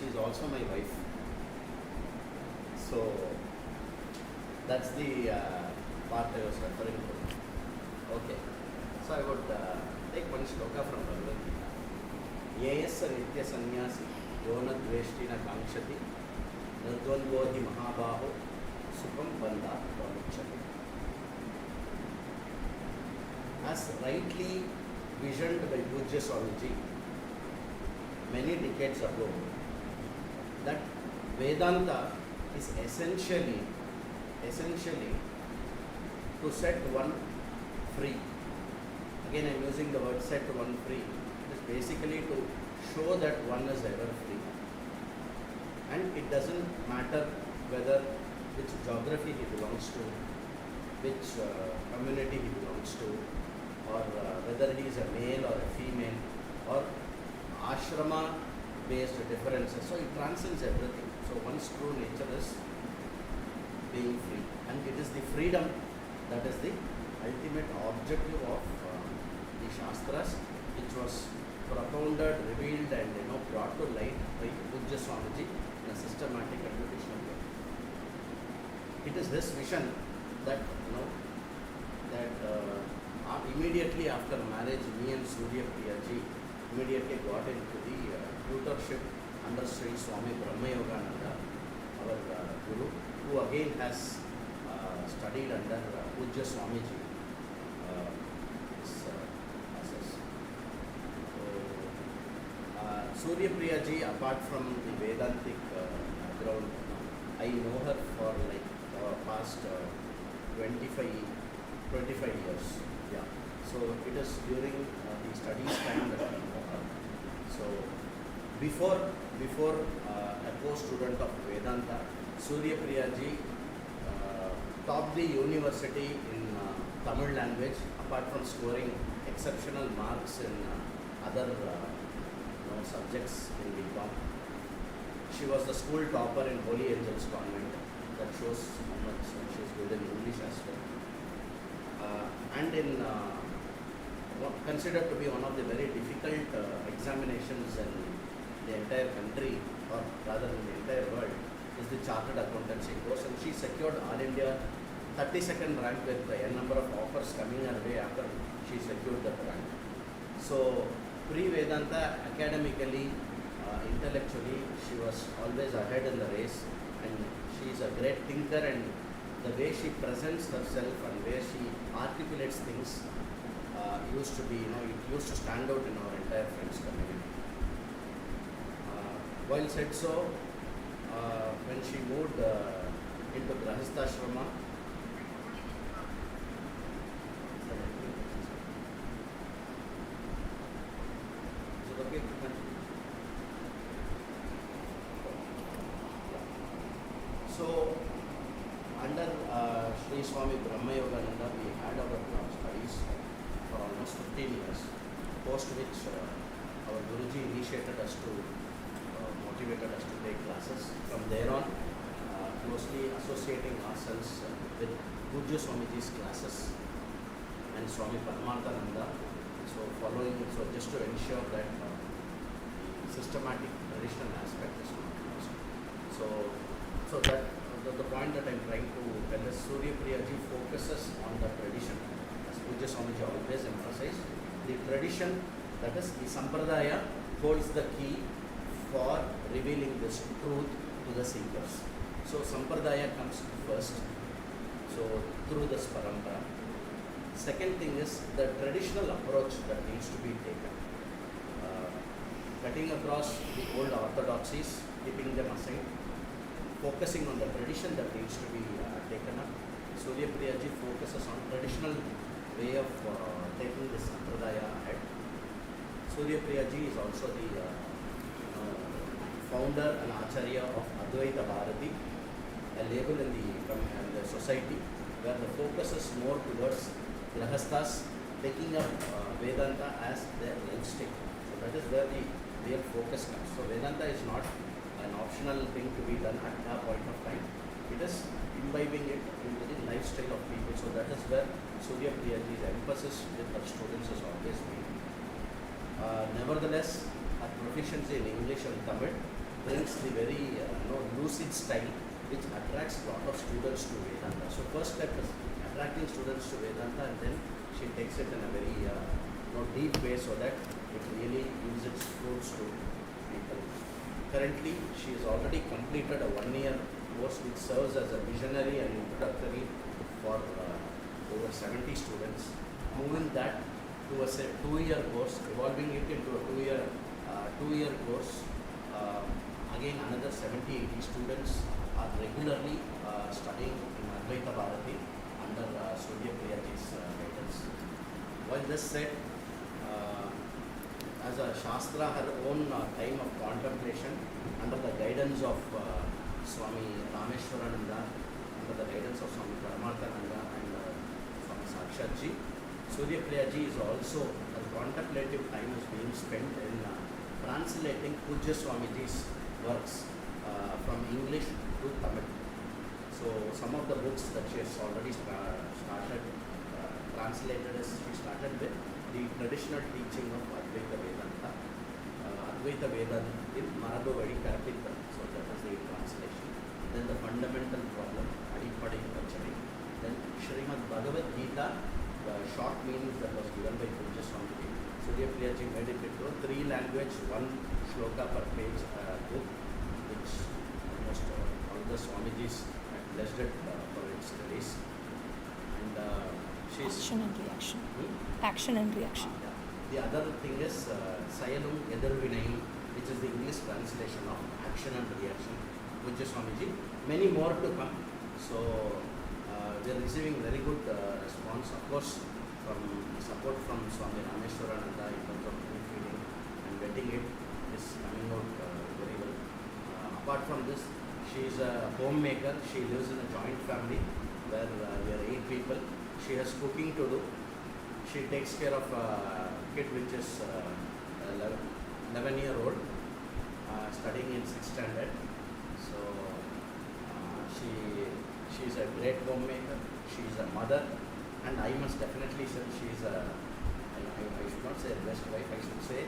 she is also my wife. So that's the part I was referring to. Okay. So I would take one shloka from Bhagavad Gita. Yeyasa nitya sannyasi yona dveshtina kankshati nirdvandvo hi mahabaho sukham bandha pramukshati. As rightly visioned by Pujya Swamiji many decades ago, that Vedanta is essentially to set one free. Again, I am using the word set one free. It is basically to show that one is ever free. And it doesn't matter whether which geography he belongs to, which community he belongs to, or whether he is a male or a female, or ashrama based differences. So it transcends everything. So one's true nature is being free, and it is the freedom that is the ultimate objective of the Shastras, which was propounded, revealed, and brought to light by Pujya Swamiji in a systematic and traditional way. It is this vision that immediately after marriage, me and Suryapriya ji immediately got into the tutorship under Sri Swami Brahmayogananda, our Guru, who again has studied under Pujya Swamiji. Suryapriya ji, apart from the Vedantic background, I know her for like past 25 years. Yeah. So it is during the studies time that I know her. So before a co-student of Vedanta, Suryapriya ji topped the university in Tamil language, apart from scoring exceptional marks in other subjects in BCom. She was the school topper in Holy Angels Convent. That shows how much she is good in English as well. And in considered to be one of the very difficult examinations in the entire country, or rather in the entire world, is the Chartered Accountancy course, and she secured All India 32nd rank with a number of offers coming her way after she secured that rank. So pre-Vedanta, academically, intellectually, she was always ahead in the race, and she is a great thinker, and the way she presents herself and where she articulates things used to be, it used to stand out in our entire friends community. While said so, when she moved into Grahastha-shrama, so under Sri Swami Brahmayogananda, we had our studies for almost 15 years, post which our Guruji initiated us to, motivated us to take classes. From there on, closely associating ourselves with Pujya Swamiji's classes and Swami Paramarthananda. So just to ensure that the systematic traditional aspect is not lost. So that the point that I am trying to tell is Suryapriya ji focuses on the tradition, as Pujya Swamiji always emphasized. The tradition, that is the Sampradaya, holds the key for revealing this truth to the seekers. So Sampradaya comes first, so through this parampara. Second thing is the traditional approach that needs to be taken. Cutting across the old orthodoxies, keeping them aside, focusing on the tradition that needs to be taken up. Suryapriya ji focuses on traditional way of taking this Sampradaya ahead. Suryapriya ji is also the founder and Acharya of Advaita Bharati, a label in the society where the focus is more towards Grahasthas taking up Vedanta as their lifestyle. So that is where the real focus comes. So Vedanta is not an optional thing to be done at a point of time. It is imbibing it into the lifestyle of people. So that is where Suryapriya ji's emphasis with her students has always been. Nevertheless, her proficiency in English and Tamil brings the very lucid style which attracts a lot of students to Vedanta. So first step is attracting students to Vedanta, and then she takes it in a very deep way so that it really gives its fruits to people. Currently, she has already completed a 1-year course which serves as a visionary and introductory for over 70 students. Moving that to a 2-year course, evolving it into a 2-year course. Again, another 70-80 students are regularly studying in Advaita Bharati under Suryapriya's guidance. While this said, as a Shastra, her own time of contemplation under the guidance of Swami Rameshwarananda, under the guidance of Swami Paramarthananda and Swami Sakshatji, Suryapriyaji is also, her contemplative time is being spent in translating Pujya Swamiji's works from English to Tamil. So some of the books that she has already started translated as she started with the traditional teaching of Advaita Vedanta. Advaita Vedanta in Marabu Vadi Karpita, so that is the translation. Then the fundamental problem, Adipadi Pachari. Then Srimad Bhagavad Gita, the short meanings that was given by Pujya Swamiji. Suryapriyaji made it into a 3-language, 1 shloka per page book, which almost all the Swamijis had blessed it for its release. And she's... Action and reaction. Action and reaction. The other thing is Sayalum Edarvinayum, which is the English translation of action and reaction, Pujya Swamiji. Many more to come. So we are receiving very good response, of course, from support from Swami Rameshwarananda in terms of proofreading and vetting it is coming out very well. Apart from this, she is a homemaker. She lives in a joint family where we are 8 people. She has cooking to do. She takes care of a kid which is 11-year-old studying in 6th standard. So she is a great homemaker. She is a mother, and I must definitely say she is I should not say a best wife. I should say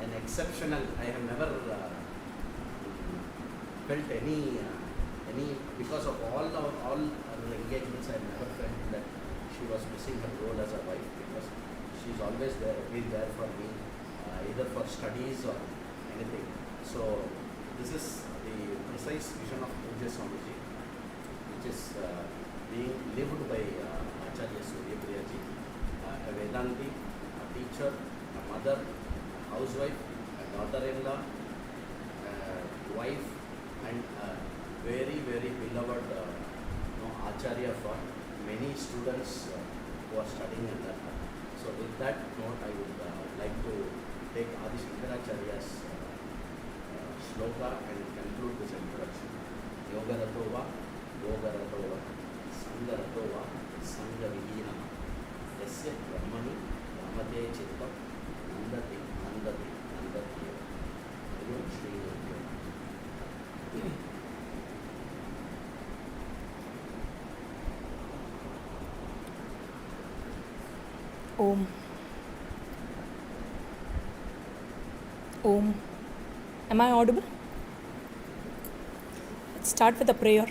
an exceptional. I have never felt any because of all our engagements. I have never felt that she was missing her role as a wife, because she's always been there for me, either for studies or anything. So this is the precise vision of Pujya Swamiji, which is being lived by Acharya Suryapriyaji, a Vedanti, a teacher, a mother, a housewife, a daughter-in-law, a wife, and a very, very beloved Acharya for many students who are studying in that. So with that note, I would like to take Adi Shankaracharya's shloka and conclude this introduction. Yoga Ratova, Yoga Ratova, Sangha Ratova, Sangha Vihina, Yasya Brahmani, Ramate Chitta, Nandati, Nandati, Nandati. Ayom Shri Yoga. Om. Om. Am I audible? Let's start with a prayer.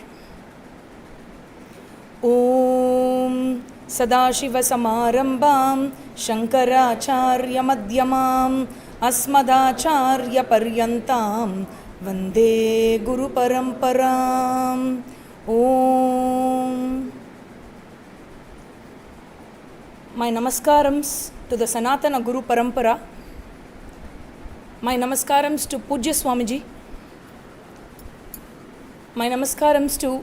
Om Sadashiva Samarambam Shankaracharya Madhyamam Asmadacharya Paryantam Vande Guru Paramparam. Om. My namaskarams to the Sanatana Guru Parampara. My namaskarams to Pujya Swamiji. My namaskarams to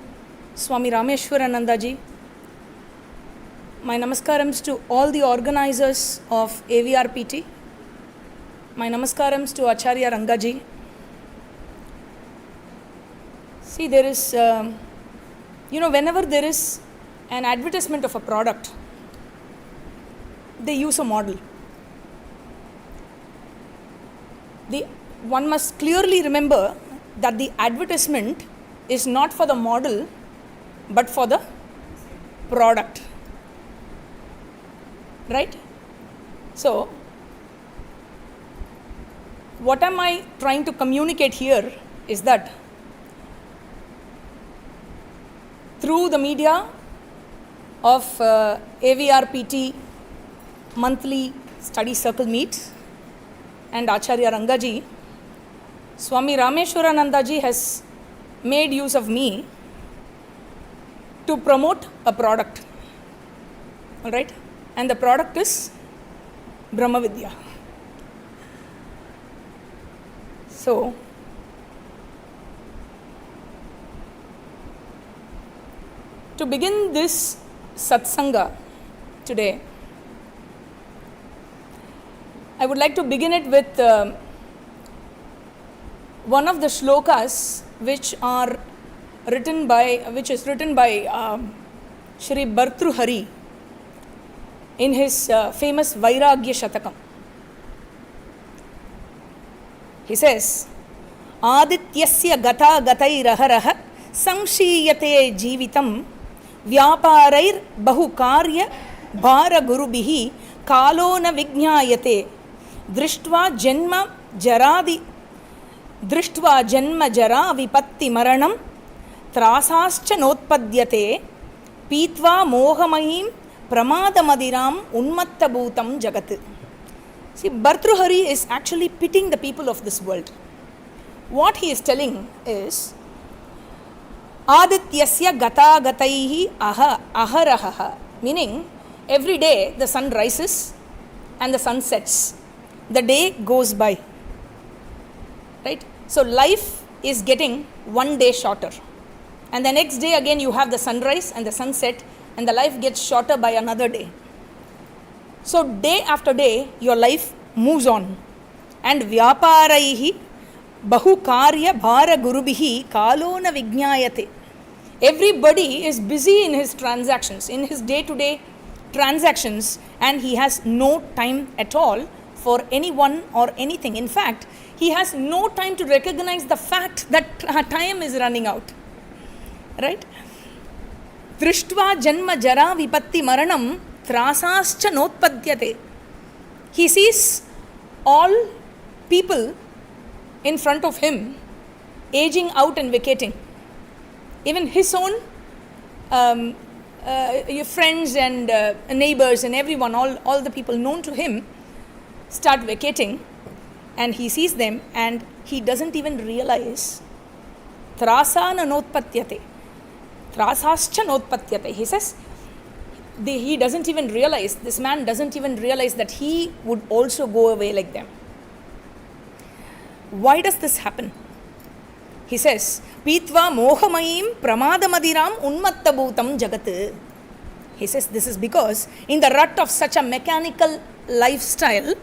Swami Rameshwarananda ji. My namaskarams to all the organizers of AVRPT. My namaskarams to Acharya Rangaji. See, there is, whenever there is an advertisement of a product, they use a model. One must clearly remember that the advertisement is not for the model, but for the product. Right? So, what am I trying to communicate here is that through the media of AVRPT monthly study circle meet and Acharya Rangaji, Swami Rameshwaranandaji has made use of me to promote a product. All right? And the product is Brahma Vidya. So, to begin this Satsanga today, I would like to begin it with one of the shlokas which is written by Shri Bhartruhari in his famous Vairagya Shatakam. He says, Adityasya gata gatairaharaha samshiyate jeevitam vyaparair bahukarya bhara gurubihi kalona vijñāyate drishtva janma jara vipatti maranam trasascha notpadyate pītva mohamayim pramadamadiram unmatta bhutam jagat. See, Bhartruhari is actually pitying the people of this world. What he is telling is, Adityasya gata gataihi aharaha, meaning every day the sun rises and the sun sets. The day goes by. Right? So life is getting one day shorter. And the next day again you have the sunrise and the sunset, and the life gets shorter by another day. So day after day your life moves on. And vyaparaihi bahukarya bhara gurubihi kalona vijñāyate. Everybody is busy in his transactions, in his day-to-day transactions, and he has no time at all for anyone or anything. In fact, he has no time to recognize the fact that time is running out. Right? Drishtva janma jara vipatti maranam trasascha notpadyate. He sees all people in front of him aging out and vacating. Even his own friends and neighbors and everyone, all the people known to him start vacating, and he sees them and he doesn't even realize. Trasana notpatyate. Trasascha notpatyate. He says, he doesn't even realize, this man doesn't even realize that he would also go away like them. Why does this happen? He says, Pītva mohamayim pramadamadiram unmatta bhutam jagat. He says this is because in the rut of such a mechanical lifestyle,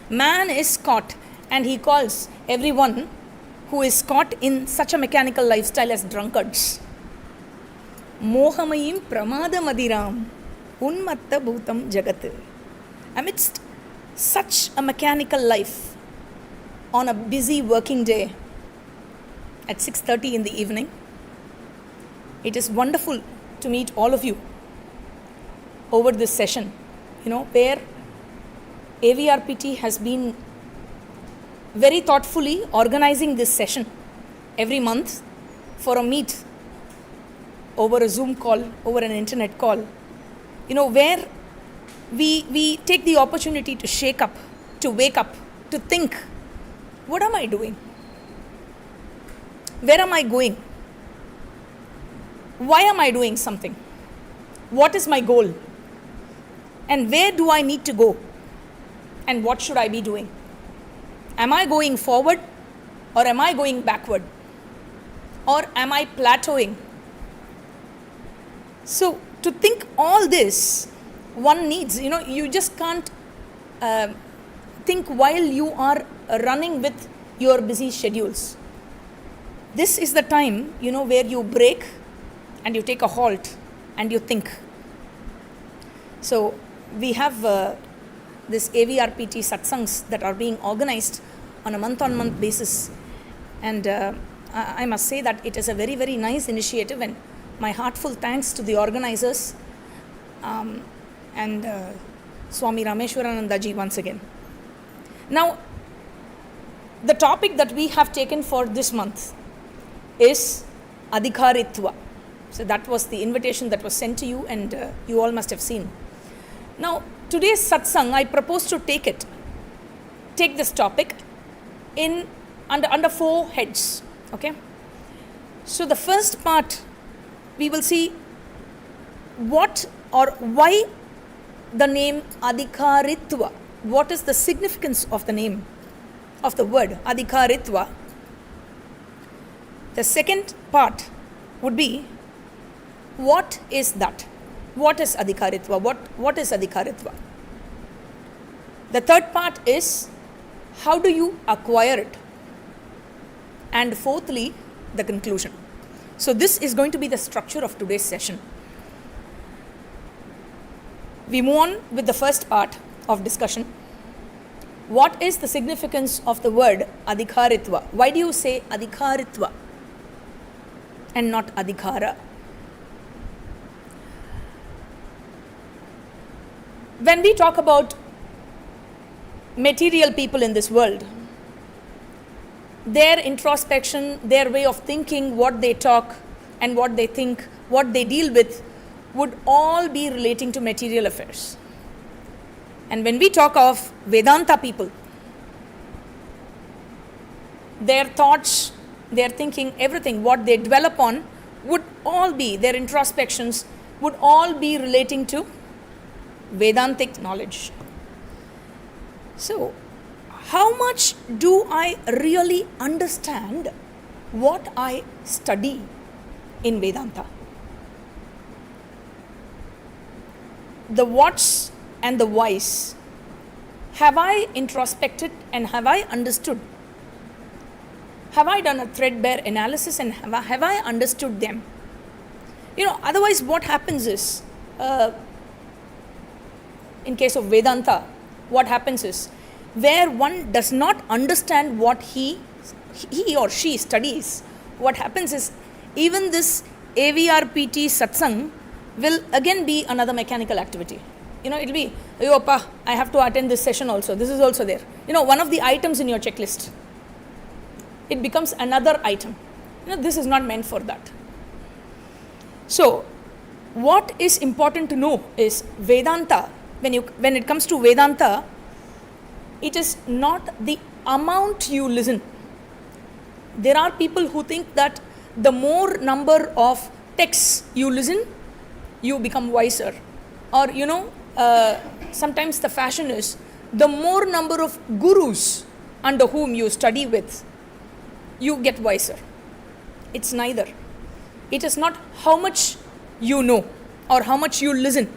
man is caught, and he calls everyone who is caught in such a mechanical lifestyle as drunkards. Mohamayim pramadamadiram unmatta bhutam jagat. Amidst such a mechanical life, on a busy working day at 6:30 in the evening, it is wonderful to meet all of you over this session, where AVRPT has been very thoughtfully organizing this session every month for a meet over a Zoom call, over an internet call, where we take the opportunity to shake up, to wake up, to think, what am I doing? Where am I going? Why am I doing something? What is my goal? And where do I need to go? And what should I be doing? Am I going forward, or am I going backward? Or am I plateauing? So to think all this, one needs, you just can't think while you are running with your busy schedules. This is the time, where you break and you take a halt and you think. So we have this AVRPT Satsangs that are being organized on a month-on-month basis. And I must say that it is a very, very nice initiative, and my heartful thanks to the organizers and Swami Rameshwaranandaji once again. Now, The topic that we have taken for this month is Adhikaritva. So that was the invitation that was sent to you, and you all must have seen. Now, today's Satsang, I propose to take this topic under 4 heads. Okay? So the first part, we will see what or why the name Adhikaritva. What is the significance of the name, of the word Adhikaritva? The second part would be, what is that? What is Adhikaritva? What is Adhikaritva? The third part is, how do you acquire it? And fourthly, the conclusion. So this is going to be the structure of today's session. We move on with the first part of discussion. What is the significance of the word Adhikaritva? Why do you say Adhikaritva and not Adhikara? When we talk about material people in this world, their introspection, their way of thinking, what they talk and what they think, what they deal with, would all be relating to material affairs. And when we talk of Vedanta people, their thoughts, their thinking, everything, what they dwell upon, would all be, their introspections, would all be relating to Vedantic knowledge. So, how much do I really understand what I study in Vedanta? The whats and the whys, have I introspected and have I understood? Have I done a threadbare analysis and have I understood them? Otherwise what happens is, in case of Vedanta, what happens is, where one does not understand what he or she studies, what happens is, even this AVRPT Satsang will again be another mechanical activity. It'll be, I have to attend this session also, this is also there. One of the items in your checklist. It becomes another item. This is not meant for that. So, what is important to know is Vedanta, when it comes to Vedanta, it is not the amount you listen. There are people who think that the more number of texts you listen, you become wiser. Or, sometimes the fashion is, the more number of gurus under whom you study with, you get wiser. It's neither. It is not how much you know or how much you listen.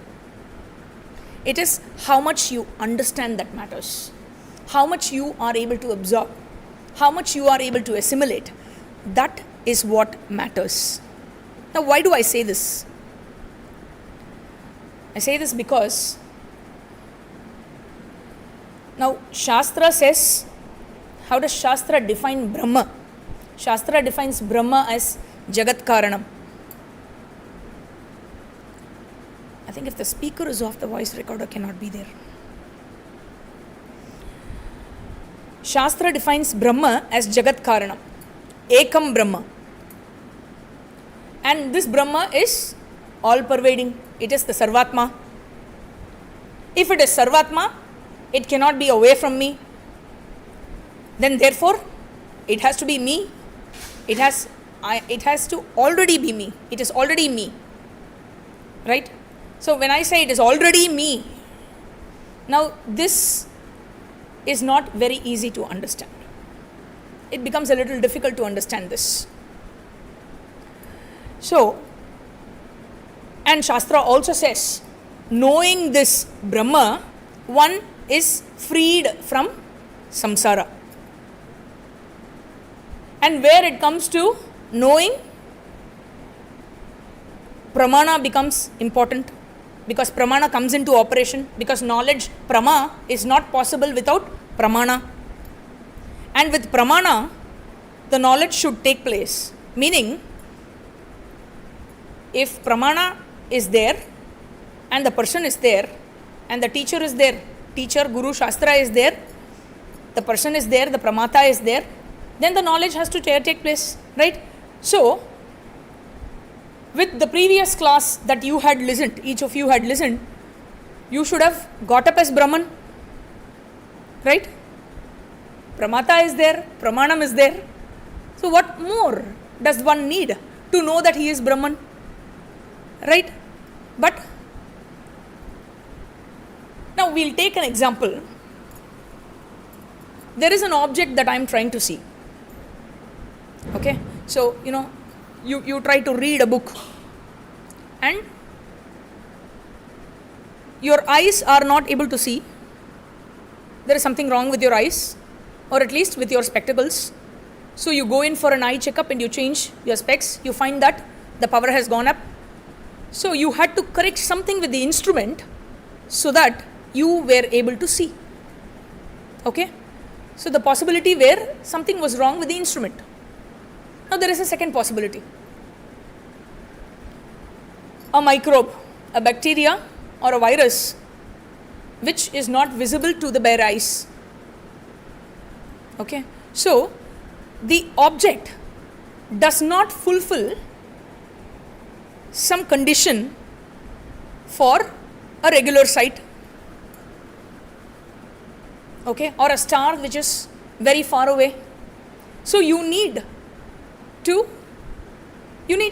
It is how much you understand that matters. How much you are able to absorb. How much you are able to assimilate. That is what matters. Now, why do I say this? I say this because now Shastra says, how does Shastra define Brahma? Shastra defines Brahma as Jagat Karanam. I think if the speaker is off, the voice recorder cannot be there. Shastra defines Brahma as Jagat Karanam, Ekam Brahma. And this Brahma is all pervading. It is the Sarvatma. If it is Sarvatma, it cannot be away from me. Then therefore, it has to be me. It has to already be me. It is already me. Right? So when I say it is already me, now this is not very easy to understand. It becomes a little difficult to understand this. So, and Shastra also says, knowing this Brahma, one is freed from samsara. And where it comes to knowing, pramana becomes important, because pramana comes into operation, because knowledge, prama, is not possible without pramana. And with pramana, the knowledge should take place. Meaning, if pramana is there, and the person is there, and the teacher is there, teacher, guru, shastra is there, the person is there, the pramata is there, then the knowledge has to take place, right? So, with the previous class that you had listened, each of you had listened, you should have got up as Brahman, right? Pramata is there, Pramanam is there. So what more does one need to know that he is Brahman, right? But now we'll take an example. There is an object that I am trying to see. Okay, so you try to read a book and your eyes are not able to see. There is something wrong with your eyes, or at least with your spectacles. So you go in for an eye checkup and you change your specs. You find that the power has gone up. So you had to correct something with the instrument so that you were able to see. Okay, so the possibility where something was wrong with the instrument. Now there is a second possibility. A microbe, a bacteria or a virus which is not visible to the bare eyes. Okay, so the object does not fulfill some condition for a regular sight. Okay, or a star which is very far away. So you need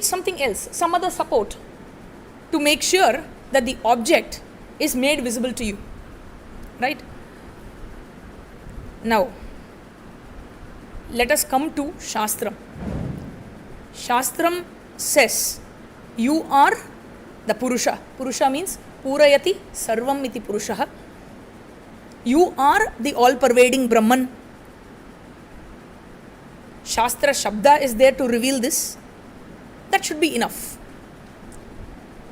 something else, some other support to make sure that the object is made visible to you, right? Now, let us come to Shastram. Shastram says, you are the Purusha. Purusha means Purayati Sarvam iti Purushaha. You are the all-pervading Brahman. Shastra Shabda is there to reveal this. That should be enough.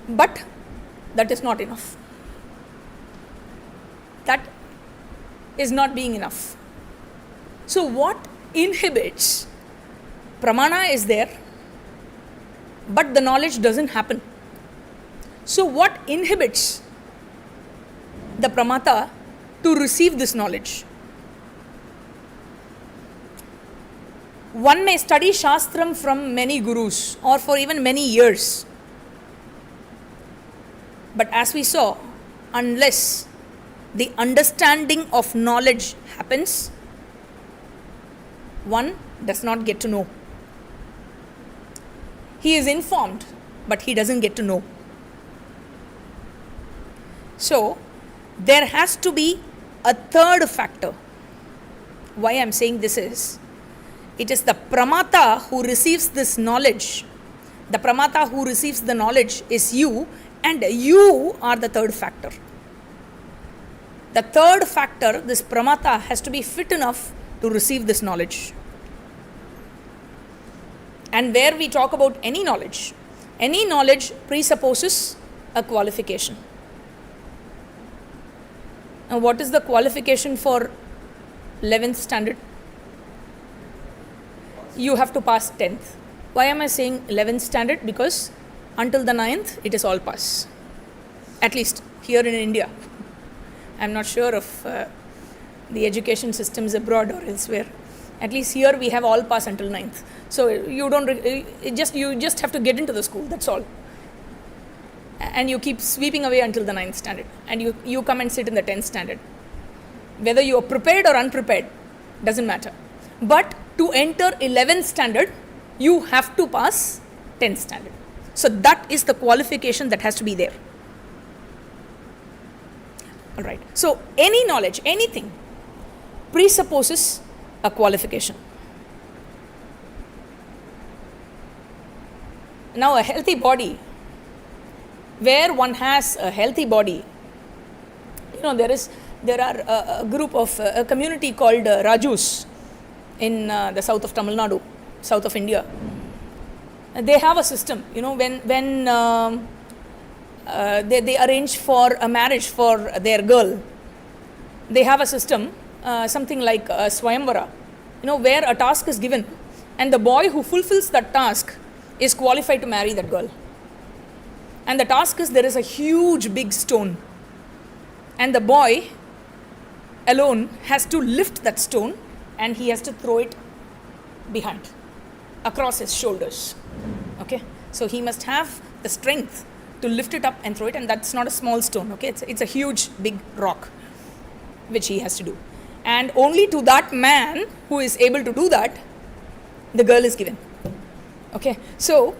But that is not enough. That is not being enough. So what inhibits? Pramana is there, but the knowledge doesn't happen. So what inhibits the pramata to receive this knowledge? One may study Shastram from many gurus or for even many years. But as we saw, unless the understanding of knowledge happens, one does not get to know. He is informed, but he doesn't get to know. So, there has to be a third factor. Why I am saying this is, it is the pramata who receives this knowledge. The pramata who receives the knowledge is you, and you are the third factor. The third factor, this pramata, has to be fit enough to receive this knowledge. And where we talk about any knowledge presupposes a qualification. Now, what is the qualification for 11th standard? You have to pass 10th. Why am I saying 11th standard? Because until the 9th, it is all pass. At least here in India. I am not sure of the education systems abroad or elsewhere. At least here we have all pass until 9th. So you just have to get into the school, that's all. And you keep sweeping away until the 9th standard. And you come and sit in the 10th standard. Whether you are prepared or unprepared, doesn't matter. But to enter 11th standard, you have to pass 10th standard. So that is the qualification that has to be there. Alright. So any knowledge, anything, presupposes a qualification. Now, a healthy body, where one has a healthy body, there are a group of a community called Rajus in the south of Tamil Nadu, south of India. They have a system, when they arrange for a marriage for their girl, they have a system, something like a Swayamvara, where a task is given and the boy who fulfills that task is qualified to marry that girl. And the task is, there is a huge big stone and the boy alone has to lift that stone and he has to throw it behind, across his shoulders. Okay, so he must have the strength to lift it up and throw it, and that's not a small stone. Okay, it's a huge big rock which he has to do, and only to that man who is able to do that the girl is given. Okay, so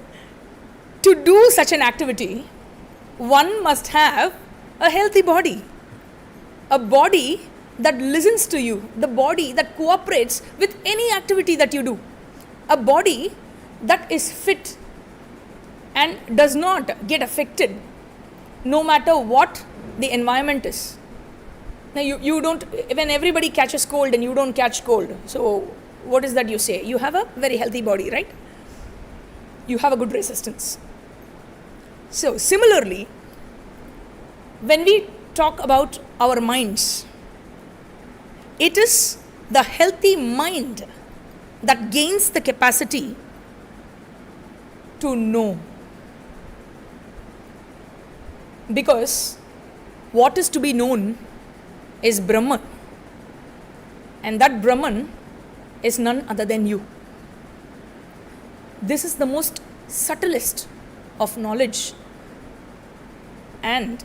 to do such an activity one must have a healthy body, a body that listens to you, the body that cooperates with any activity that you do, a body that is fit and does not get affected no matter what the environment is. Now you don't, when everybody catches cold and you don't catch cold, so what is that you say? You have a very healthy body, right? You have a good resistance. So similarly, when we talk about our minds, it is the healthy mind that gains the capacity to know. Because what is to be known is Brahman, and that Brahman is none other than you. This is the most subtlest of knowledge, and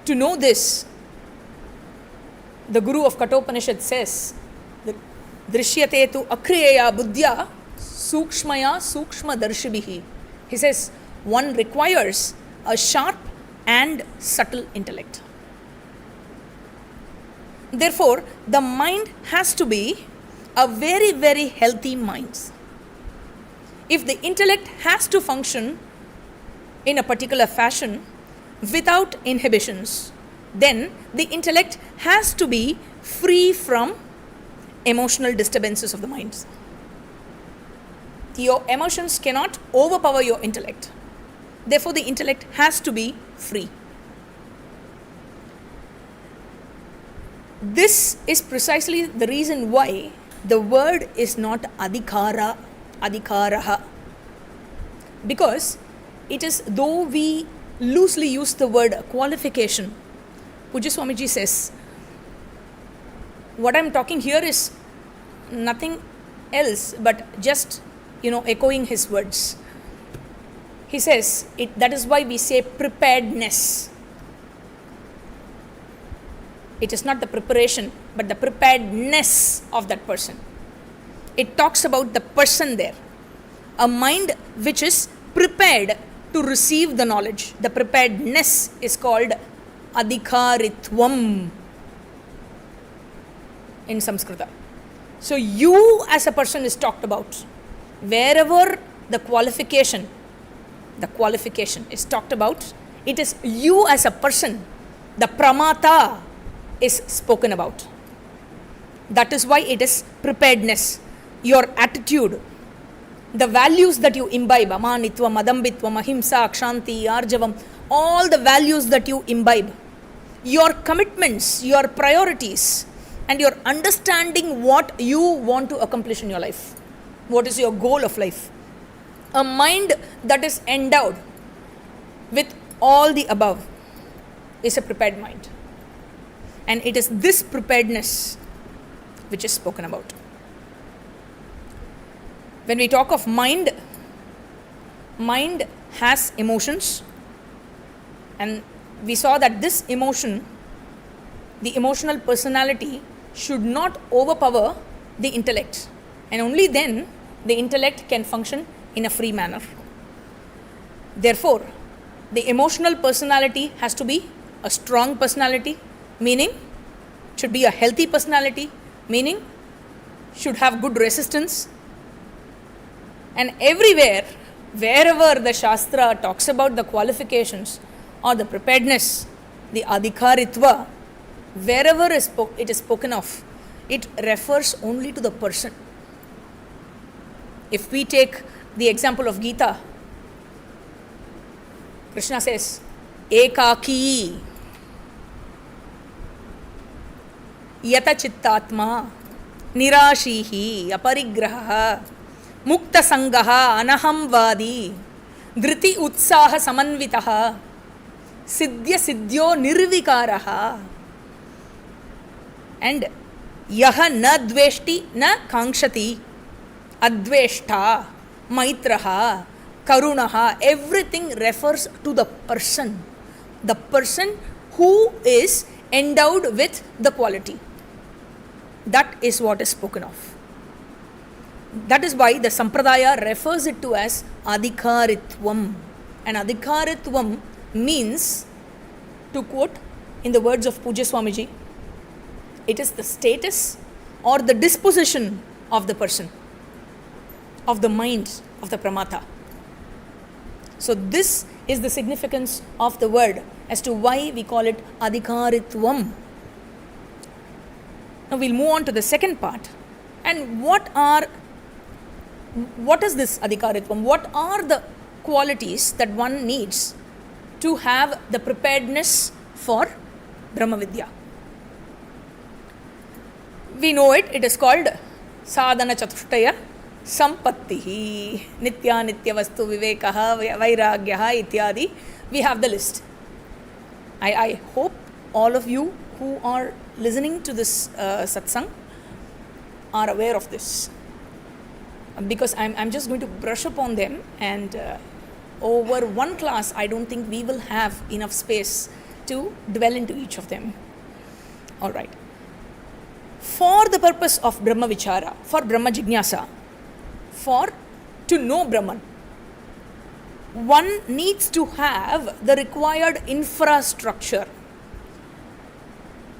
to know this, the Guru of Kathopanishad says, Drishyate tu akriya buddhya sukshmaya sukshma darshibihi. He says, one requires a sharp and subtle intellect. Therefore, the mind has to be a very, very healthy mind. If the intellect has to function in a particular fashion without inhibitions, then the intellect has to be free from emotional disturbances of the mind. Your emotions cannot overpower your intellect. Therefore, the intellect has to be free. This is precisely the reason why the word is not adhikara, adhikaraha. Because it is, though we loosely use the word qualification, Pujya Swamiji says, what I'm talking here is nothing else but just, echoing his words. He says, that is why we say preparedness. It is not the preparation, but the preparedness of that person. It talks about the person there. A mind which is prepared to receive the knowledge. The preparedness is called Adhikaritvam in Sanskrita. So you as a person is talked about. Wherever the qualification is talked about, it is you as a person, the pramata, is spoken about. That is why it is preparedness, your attitude, the values that you imbibe, amanitva, madambitva, ahimsa, kshanti, arjavam, all the values that you imbibe, your commitments, your priorities, and your understanding what you want to accomplish in your life. What is your goal of life? A mind that is endowed with all the above is a prepared mind. And it is this preparedness which is spoken about. When we talk of mind, mind has emotions, and we saw that this emotion, the emotional personality, should not overpower the intellect, and only then the intellect can function in a free manner. Therefore, the emotional personality has to be a strong personality, meaning should be a healthy personality, meaning should have good resistance. And everywhere, wherever the Shastra talks about the qualifications or the preparedness, the Adhikaritva, wherever it is spoken of, it refers only to the person. If we take the example of Gita, Krishna says, Ekaki Yata Chittatma Nirashihi Aparigraha Mukta Sangaha Anahamvadi Dhriti Utsaha Samanvitaha Siddhya Siddhyo Nirvikaraha. And yaha na dveshti na kankshati, adveshta, maitraha, karunaha, everything refers to the person who is endowed with the quality. That is what is spoken of. That is why the Sampradaya refers it to as Adhikaritvam. And Adhikaritvam means, to quote in the words of Pujya Swamiji, it is the status or the disposition of the person, of the mind of the Pramata. So this is the significance of the word as to why we call it Adhikaritvam. Now we'll move on to the second part. And what is this Adhikaritvam? What are the qualities that one needs to have the preparedness for Brahma Vidya? We know it is called Sadhana Chatushtaya Sampattihi, Nitya Nitya Vastu Vivekaha, Vairagyaha ityadi. We have the list. I hope all of you who are listening to this satsang are aware of this, because I'm just going to brush upon them, and over one class I don't think we will have enough space to dwell into each of them. All right. For the purpose of Brahma Vichara, for Brahma Jignasa, to know Brahman, one needs to have the required infrastructure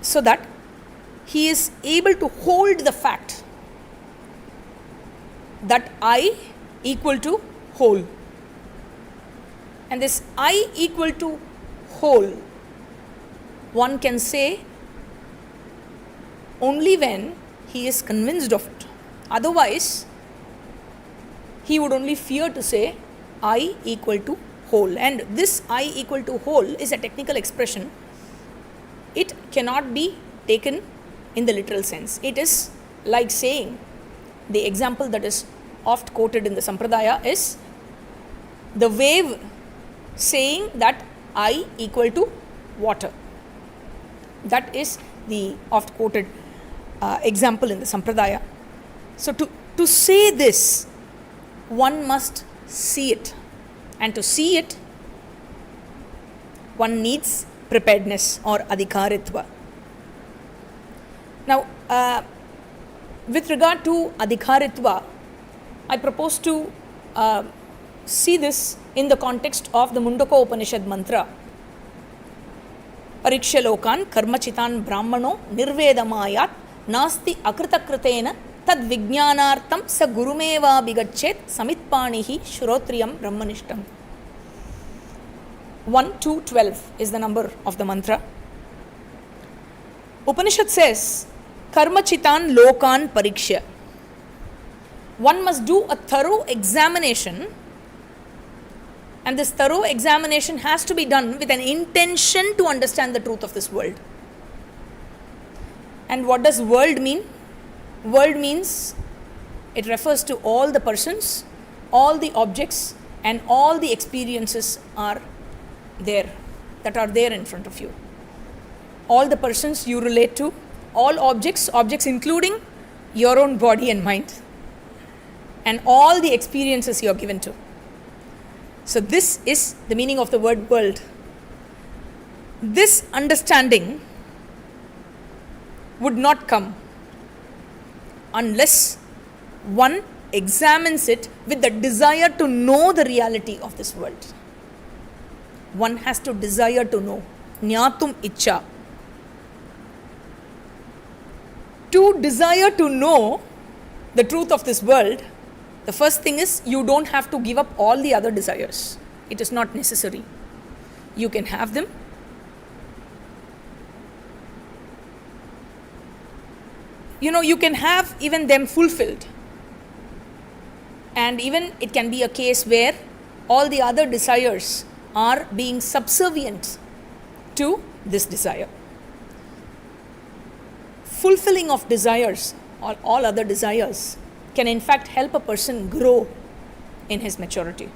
so that he is able to hold the fact that I equal to whole. And this I equal to whole, one can say only when he is convinced of it. Otherwise, he would only fear to say I equal to whole. And this I equal to whole is a technical expression. It cannot be taken in the literal sense. It is like saying, the example that is oft quoted in the Sampradaya is the wave saying that I equal to water. That is the oft quoted example in the Sampradaya. So to say this, one must see it. And to see it, one needs preparedness or Adhikaritva. Now, with regard to Adhikaritva, I propose to see this in the context of the Mundaka Upanishad mantra. Pariksha lokan karmachitan brahmano nirvedamayat nasti akritakritena tad vijnanartam sa gurumeva bigachet samitpanihi shrotriyam brahmanishtam. 1, 2, 12 is the number of the mantra. Upanishad says, karmachitan lokan pariksha. One must do a thorough examination, and this thorough examination has to be done with an intention to understand the truth of this world. And what does world mean? World means it refers to all the persons, all the objects, and all the experiences are there, that are there in front of you. All the persons you relate to, all objects including your own body and mind, and all the experiences you are given to. So this is the meaning of the word world. This understanding would not come unless one examines it with the desire to know the reality of this world. One has to desire to know. Jnatum ichcha. To desire to know the truth of this world, the first thing is you don't have to give up all the other desires. It is not necessary. You can have them. You can have even them fulfilled. And even it can be a case where all the other desires are being subservient to this desire. Fulfilling of desires, or all other desires, can in fact help a person grow in his maturity.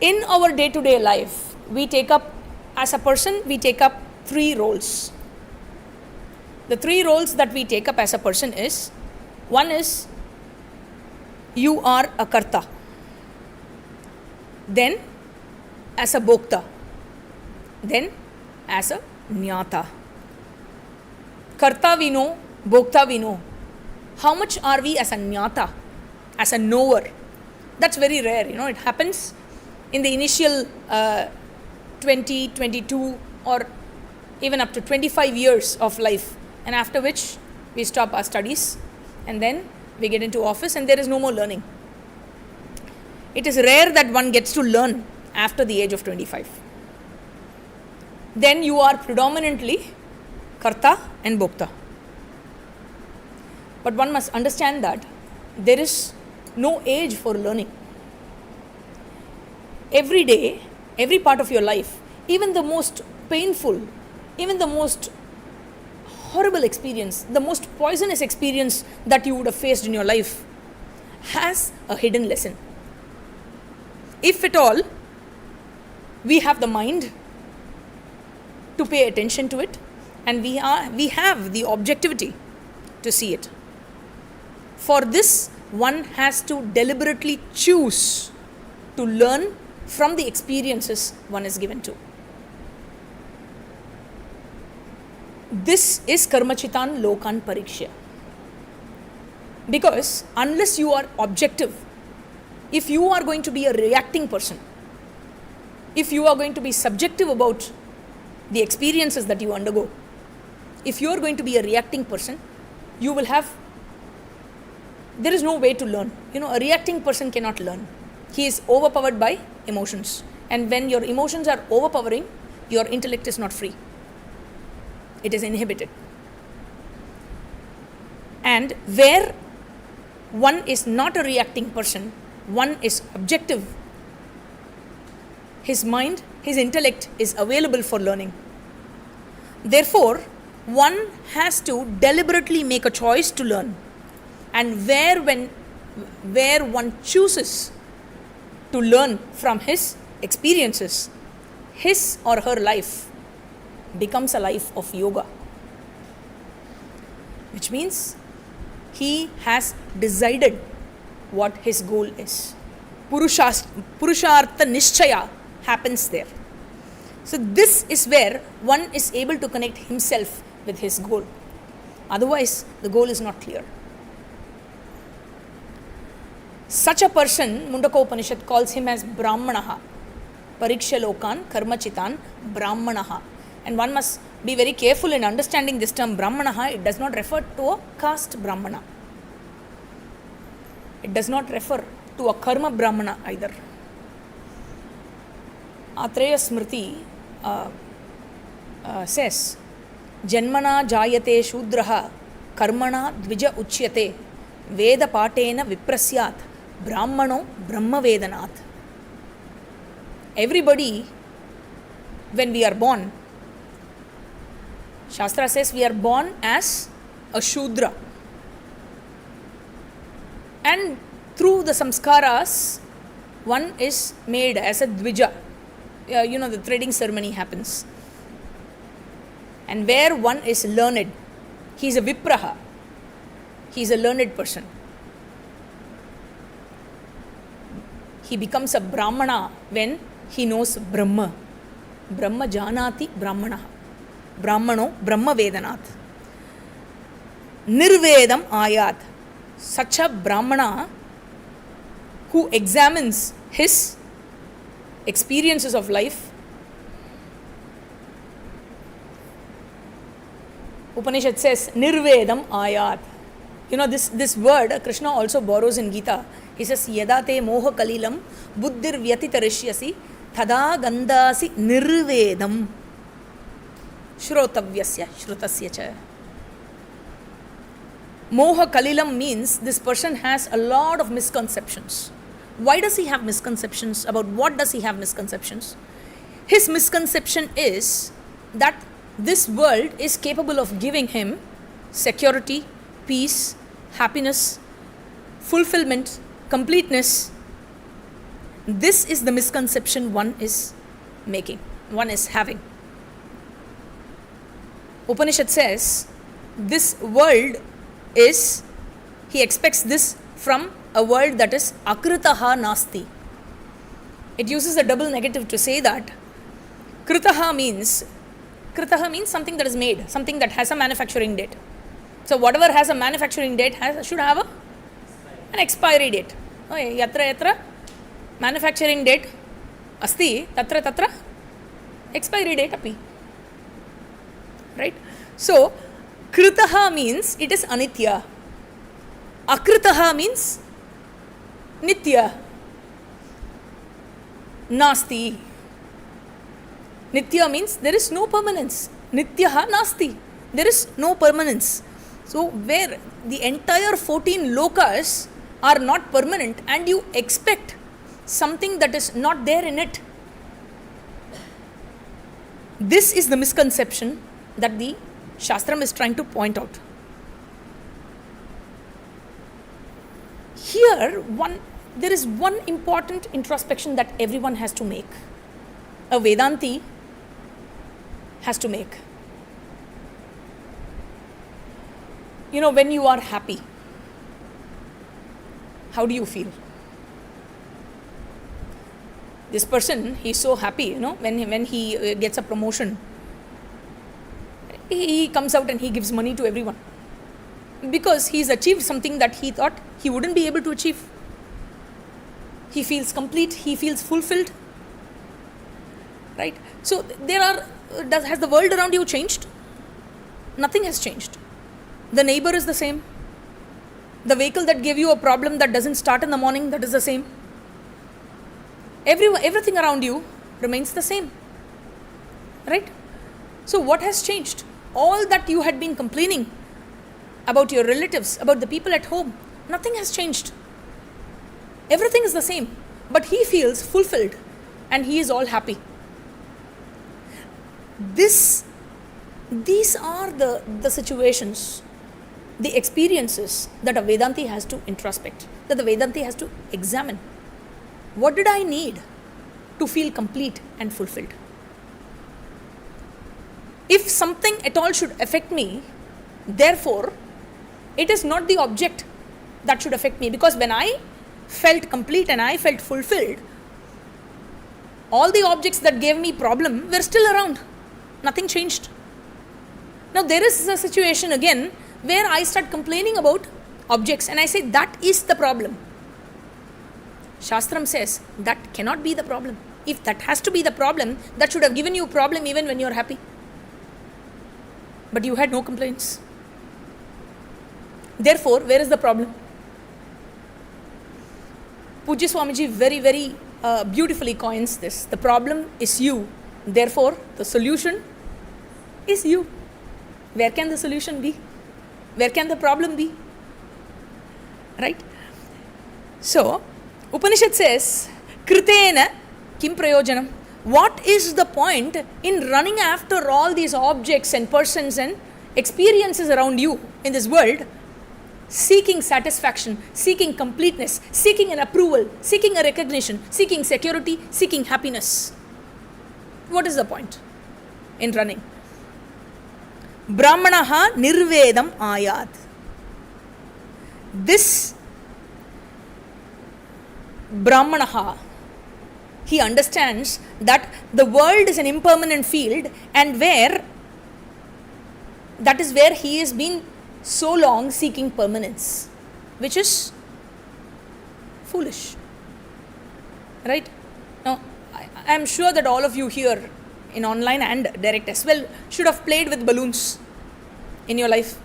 In our day-to-day life, as a person, we take up three roles. The three roles that we take up as a person is, one is you are a karta, then as a bhokta, then as a jnata. Karta we know, bhokta we know. How much are we as a jnata, as a knower? That's very rare, it happens in the initial 20, 22 or even up to 25 years of life, and after which we stop our studies and then we get into office and there is no more learning. It is rare that one gets to learn after the age of 25. Then you are predominantly karta and bhokta. But one must understand that there is no age for learning. Every day, every part of your life, even the most painful, even the most horrible experience, the most poisonous experience that you would have faced in your life has a hidden lesson. If at all, we have the mind to pay attention to it, and we have the objectivity to see it. For this, one has to deliberately choose to learn from the experiences one is given to. This is karmachitan lokan pariksha. Because unless you are objective, if you are going to be a reacting person, if you are going to be subjective about the experiences that you undergo, if you are going to be a reacting person, there is no way to learn. A reacting person cannot learn. He is overpowered by emotions. And when your emotions are overpowering, your intellect is not free. It is inhibited. And where one is not a reacting person, one is objective, his mind, his intellect is available for learning. Therefore, one has to deliberately make a choice to learn. And where one chooses to learn from his experiences, his or her life becomes a life of yoga. Which means he has decided what his goal is. Purushartha nishchaya happens there. So this is where one is able to connect himself with his goal. Otherwise, the goal is not clear. Such a person, Mundaka Upanishad calls him as Brahmanaha. Pariksha lokan karmachitan Brahmanaha. And one must be very careful in understanding this term Brahmanaha. It does not refer to a caste Brahmana. It does not refer to a karma Brahmana either. Acharya Smriti says, Janmana jayate shudraha karmana dvija uchyate veda patena viprasyat brahmano brahma vedanat. Everybody, when we are born, Shastra says we are born as a Shudra. And through the samskaras, one is made as a Dvija. The threading ceremony happens. And where one is learned, he is a Vipraha. He is a learned person. He becomes a Brahmana when he knows Brahma. Brahma janati Brahmana. Brahmano Brahma Vedanat. Nirvedam ayat. Such a Brahmana who examines his experiences of life. Upanishad says Nirvedam ayat. This word Krishna also borrows in Gita. He says Yadate moha kalilam buddhir vyatitarishyasi thada gandasi nirvedam shrotavyasya shrutasya cha. Moha kalilam means this person has a lot of misconceptions. Why does he have misconceptions? About what does he have misconceptions? His misconception is that this world is capable of giving him security, peace, happiness, fulfillment, completeness. This is the misconception one is making, one is having. Upanishad says, this world is, he expects this from a world that is akritaha nasti. It uses a double negative to say that kritaha means something that is made, something that has a manufacturing date. So whatever has a manufacturing date should have an expiry date. Yatra yatra manufacturing date asti, tatra tatra expiry date api. Right? So kritaha means it is anitya. Akritaha means nitya. Nasti. Nitya means there is no permanence. Nityaha nasti. There is no permanence. So where the entire 14 lokas are not permanent and you expect something that is not there in it. This is the misconception that the Shastram is trying to point out. Here, there is one important introspection that everyone has to make. A Vedanti has to make. You know, when you are happy, how do you feel? This person, he's so happy, you know, when he gets a promotion, he comes out and he gives money to everyone. Because he's achieved something that he thought he wouldn't be able to achieve. He feels complete, he feels fulfilled. Right? So has the world around you changed? Nothing has changed. The neighbor is the same. The vehicle that gave you a problem that doesn't start in the morning, that is the same. Everything around you remains the same. Right? So what has changed? All that you had been complaining about your relatives, about the people at home, nothing has changed. Everything is the same. But he feels fulfilled and he is all happy. These are the situations, the experiences that a Vedanti has to introspect, that the Vedanti has to examine. What did I need to feel complete and fulfilled? If something at all should affect me, therefore, it is not the object that should affect me, because when I felt complete and I felt fulfilled, all the objects that gave me problem were still around. Nothing changed. Now there is a situation again where I start complaining about objects and I say that is the problem. Shastram says that cannot be the problem. If that has to be the problem, that should have given you a problem even when you are happy. But you had no complaints. Therefore, where is the problem? Pujya Swamiji very, very beautifully coins this. The problem is you. Therefore, the solution is you. Where can the solution be? Where can the problem be? Right? So, Upanishad says, Kritena kim prayojanam. What is the point in running after all these objects and persons and experiences around you in this world, seeking satisfaction, seeking completeness, seeking an approval, seeking a recognition, seeking security, seeking happiness? What is the point in running? Brahmanaha nirvedam ayat. This Brahmanaha, he understands that the world is an impermanent field, and that is where he has been so long seeking permanence, which is foolish. Right? Now, I am sure that all of you here in online and direct as well should have played with balloons in your life.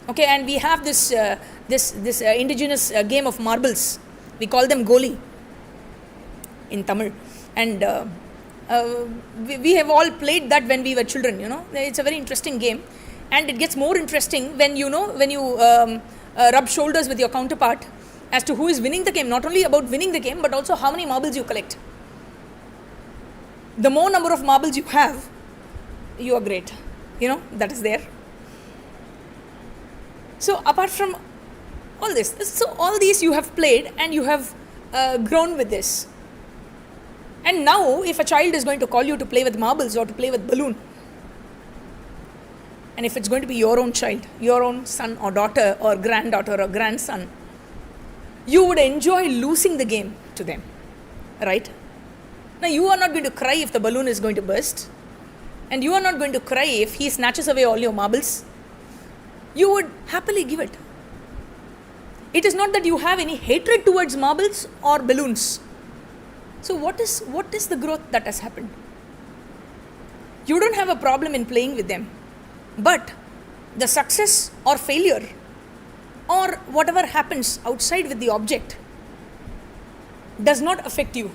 Okay, and we have this indigenous game of marbles. We call them goli in Tamil, and we have all played that when we were children. You know, it's a very interesting game, and it gets more interesting when you rub shoulders with your counterpart as to who is winning the game. Not only about winning the game, but also how many marbles you collect. The more number of marbles you have, you are great. You know, that is there. So apart from all this, so all these you have played and you have grown with this. And now if a child is going to call you to play with marbles or to play with balloon, and if it's going to be your own child, your own son or daughter or granddaughter or grandson, you would enjoy losing the game to them, right? Now, you are not going to cry if the balloon is going to burst, and you are not going to cry if he snatches away all your marbles. You would happily give it. It is not that you have any hatred towards marbles or balloons. So what is the growth that has happened? You don't have a problem in playing with them, but the success or failure or whatever happens outside with the object does not affect you,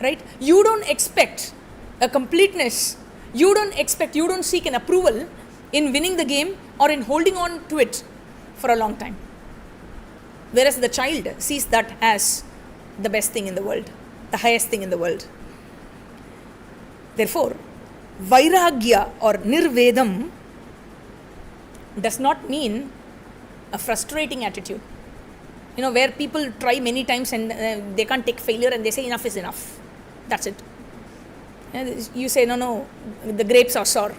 right? You don't expect a completeness. You don't seek an approval in winning the game or in holding on to it for a long time. Whereas the child sees that as the best thing in the world, the highest thing in the world. Therefore, Vairagya or Nirvedam does not mean a frustrating attitude. Where people try many times and they can't take failure and they say enough is enough. That's it. You say, no, the grapes are sour.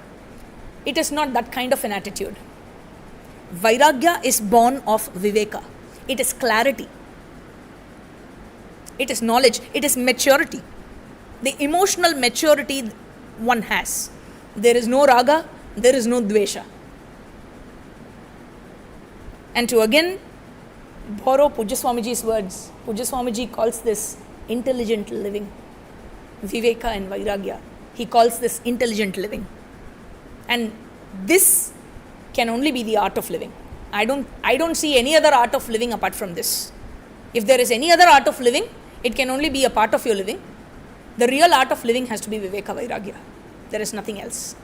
It is not that kind of an attitude. Vairagya is born of Viveka. It is clarity. It is knowledge. It is maturity. The emotional maturity one has. There is no raga, there is no dvesha. And to again borrow Pujya Swamiji's words, Pujya Swamiji calls this intelligent living. Viveka and Vairagya. He calls this intelligent living. And this can only be the art of living. I don't see any other art of living apart from this. If there is any other art of living, it can only be a part of your living. The real art of living has to be Viveka Vairagya. There is nothing else.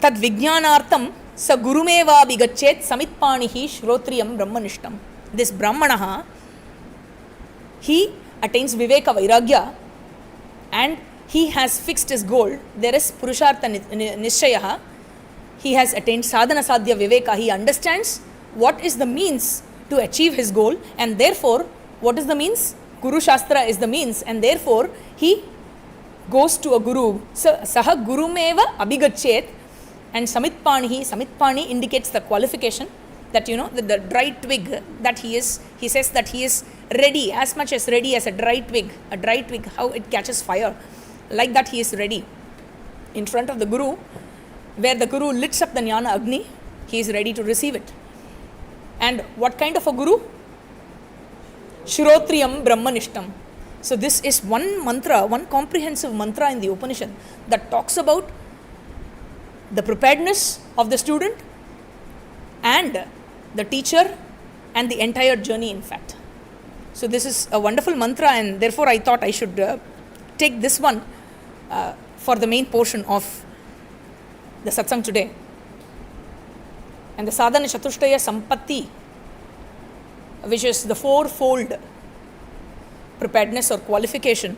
Tad vijnanartam sa gurumeva bigachet samitpanihi shrotriyam brahmanishtam. This Brahmanaha, he attains Viveka Vairagya and he has fixed his goal. There is Purushartha Nishchayaha. He has attained Sadhana Sadhya Viveka. He understands what is the means to achieve his goal, and therefore, what is the means? Guru Shastra is the means, and therefore, he goes to a guru. Saha gurumeva abhigachet, and Samitpani indicates the qualification that, the dry twig that he says that he is ready, as much as ready as a dry twig, how it catches fire. Like that he is ready. In front of the guru, where the guru lights up the jnana agni, he is ready to receive it. And what kind of a guru? Shrotriyam Brahmanishtam. So this is one mantra, one comprehensive mantra in the Upanishad that talks about the preparedness of the student and the teacher and the entire journey, in fact. So this is a wonderful mantra, and therefore I thought I should take this one for the main portion of the satsang today. And the sadhana chatushtaya sampatti, which is the fourfold preparedness or qualification.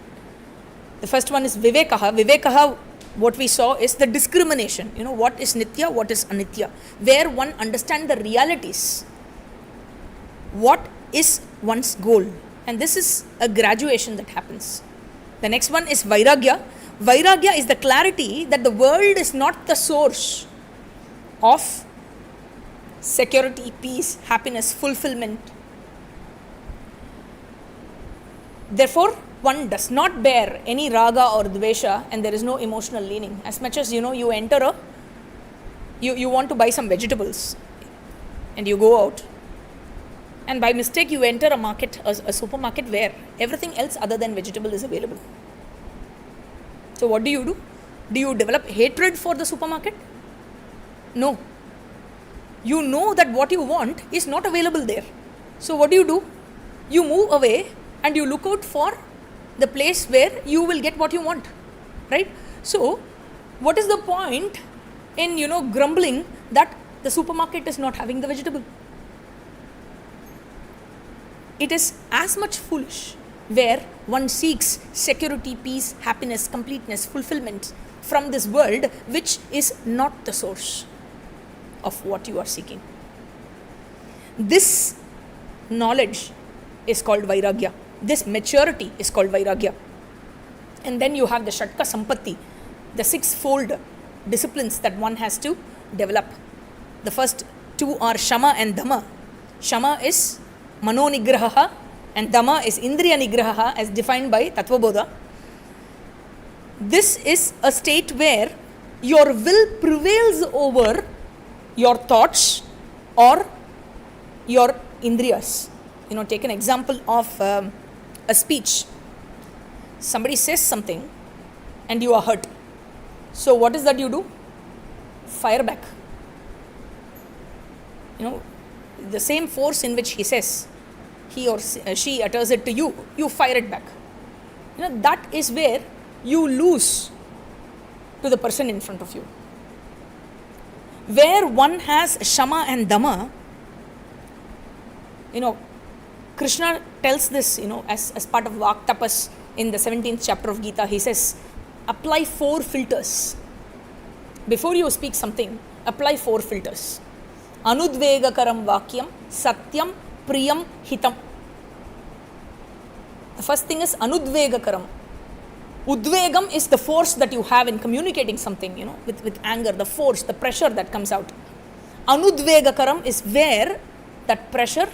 The first one is Vivekaha. Vivekaha, what we saw is the discrimination. What is nitya, what is anitya, where one understands the realities. What is one's goal? And this is a graduation that happens. The next one is Vairagya. Vairagya is the clarity that the world is not the source of security, peace, happiness, fulfillment. Therefore, one does not bear any raga or dvesha, and there is no emotional leaning. As much as you enter you want to buy some vegetables and you go out, and by mistake you enter a market, a supermarket where everything else other than vegetable is available. So what do? Do you develop hatred for the supermarket? No. You know that what you want is not available there. So what do? You move away and you look out for the place where you will get what you want, right? So what is the point in grumbling that the supermarket is not having the vegetable? It is as much foolish where one seeks security, peace, happiness, completeness, fulfillment from this world which is not the source of what you are seeking. This knowledge is called Vairagya. This maturity is called Vairagya. And then you have the Shatka Sampatti, the sixfold disciplines that one has to develop. The first two are Shama and Dhamma. Shama is Mano Nigraha and Dhamma is Indriya Nigraha as defined by Tattvabodha. This is a state where your will prevails over your thoughts or your Indriyas. Take an example of a speech. Somebody says something and you are hurt. So what is that you do? Fire back. The same force in which he says, he or she utters it to you, you fire it back. That is where you lose to the person in front of you. Where one has Shama and Dhamma, Krishna tells this, as part of Vak Tapas in the 17th chapter of Gita. He says, apply 4 filters. Before you speak something, apply 4 filters. Anudvegakaram vakyam, satyam, priyam, hitam. The first thing is anudvegakaram. Udvegam is the force that you have in communicating something, with anger, the force, the pressure that comes out. Anudvegakaram is where that pressure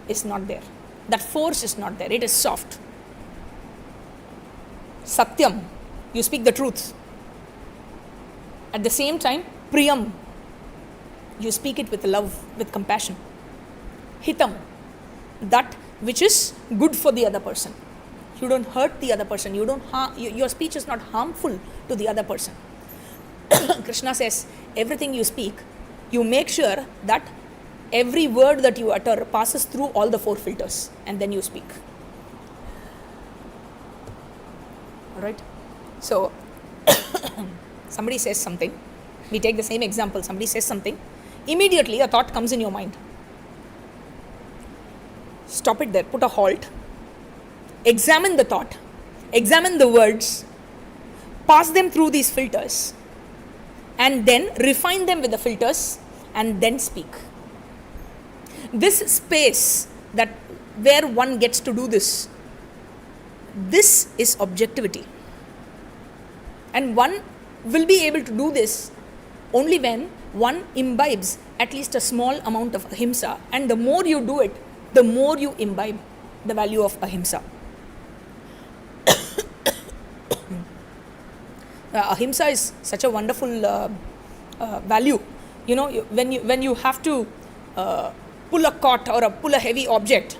is not there. That force is not there. It is soft. Satyam, you speak the truth. At the same time, priyam, you speak it with love, with compassion. Hitam, that which is good for the other person. You don't hurt the other person. Your speech is not harmful to the other person. Krishna says, everything you speak, you make sure that every word that you utter passes through all the 4 filters and then you speak. Alright? So, somebody says something. We take the same example. Somebody says something. Immediately a thought comes in your mind. Stop it there. Put a halt. Examine the thought. Examine the words. Pass them through these filters. And then refine them with the filters and then speak. This space where one gets to do this is objectivity. And one will be able to do this only when one imbibes at least a small amount of ahimsa. And the more you do it, the more you imbibe the value of ahimsa. Ahimsa is such a wonderful value. When you have to pull a cot or pull a heavy object,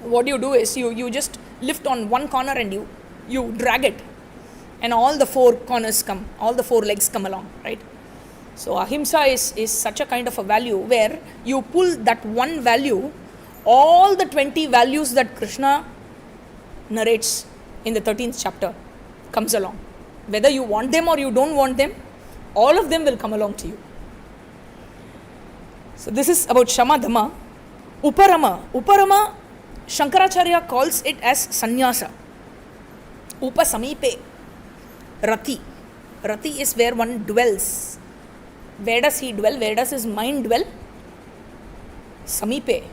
what you do is you just lift on one corner and you drag it, and all the 4 corners come, all the 4 legs come along, right? So ahimsa is such a kind of a value where you pull that one value, all the 20 values that Krishna narrates in the 13th chapter comes along. Whether you want them or you don't want them, all of them will come along to you. So this is about Shama Dhamma. Uparama, Shankaracharya calls it as sannyasa. Upasamipe, Rati. Rati is where one dwells. Where does he dwell? Where does his mind dwell? Samipe.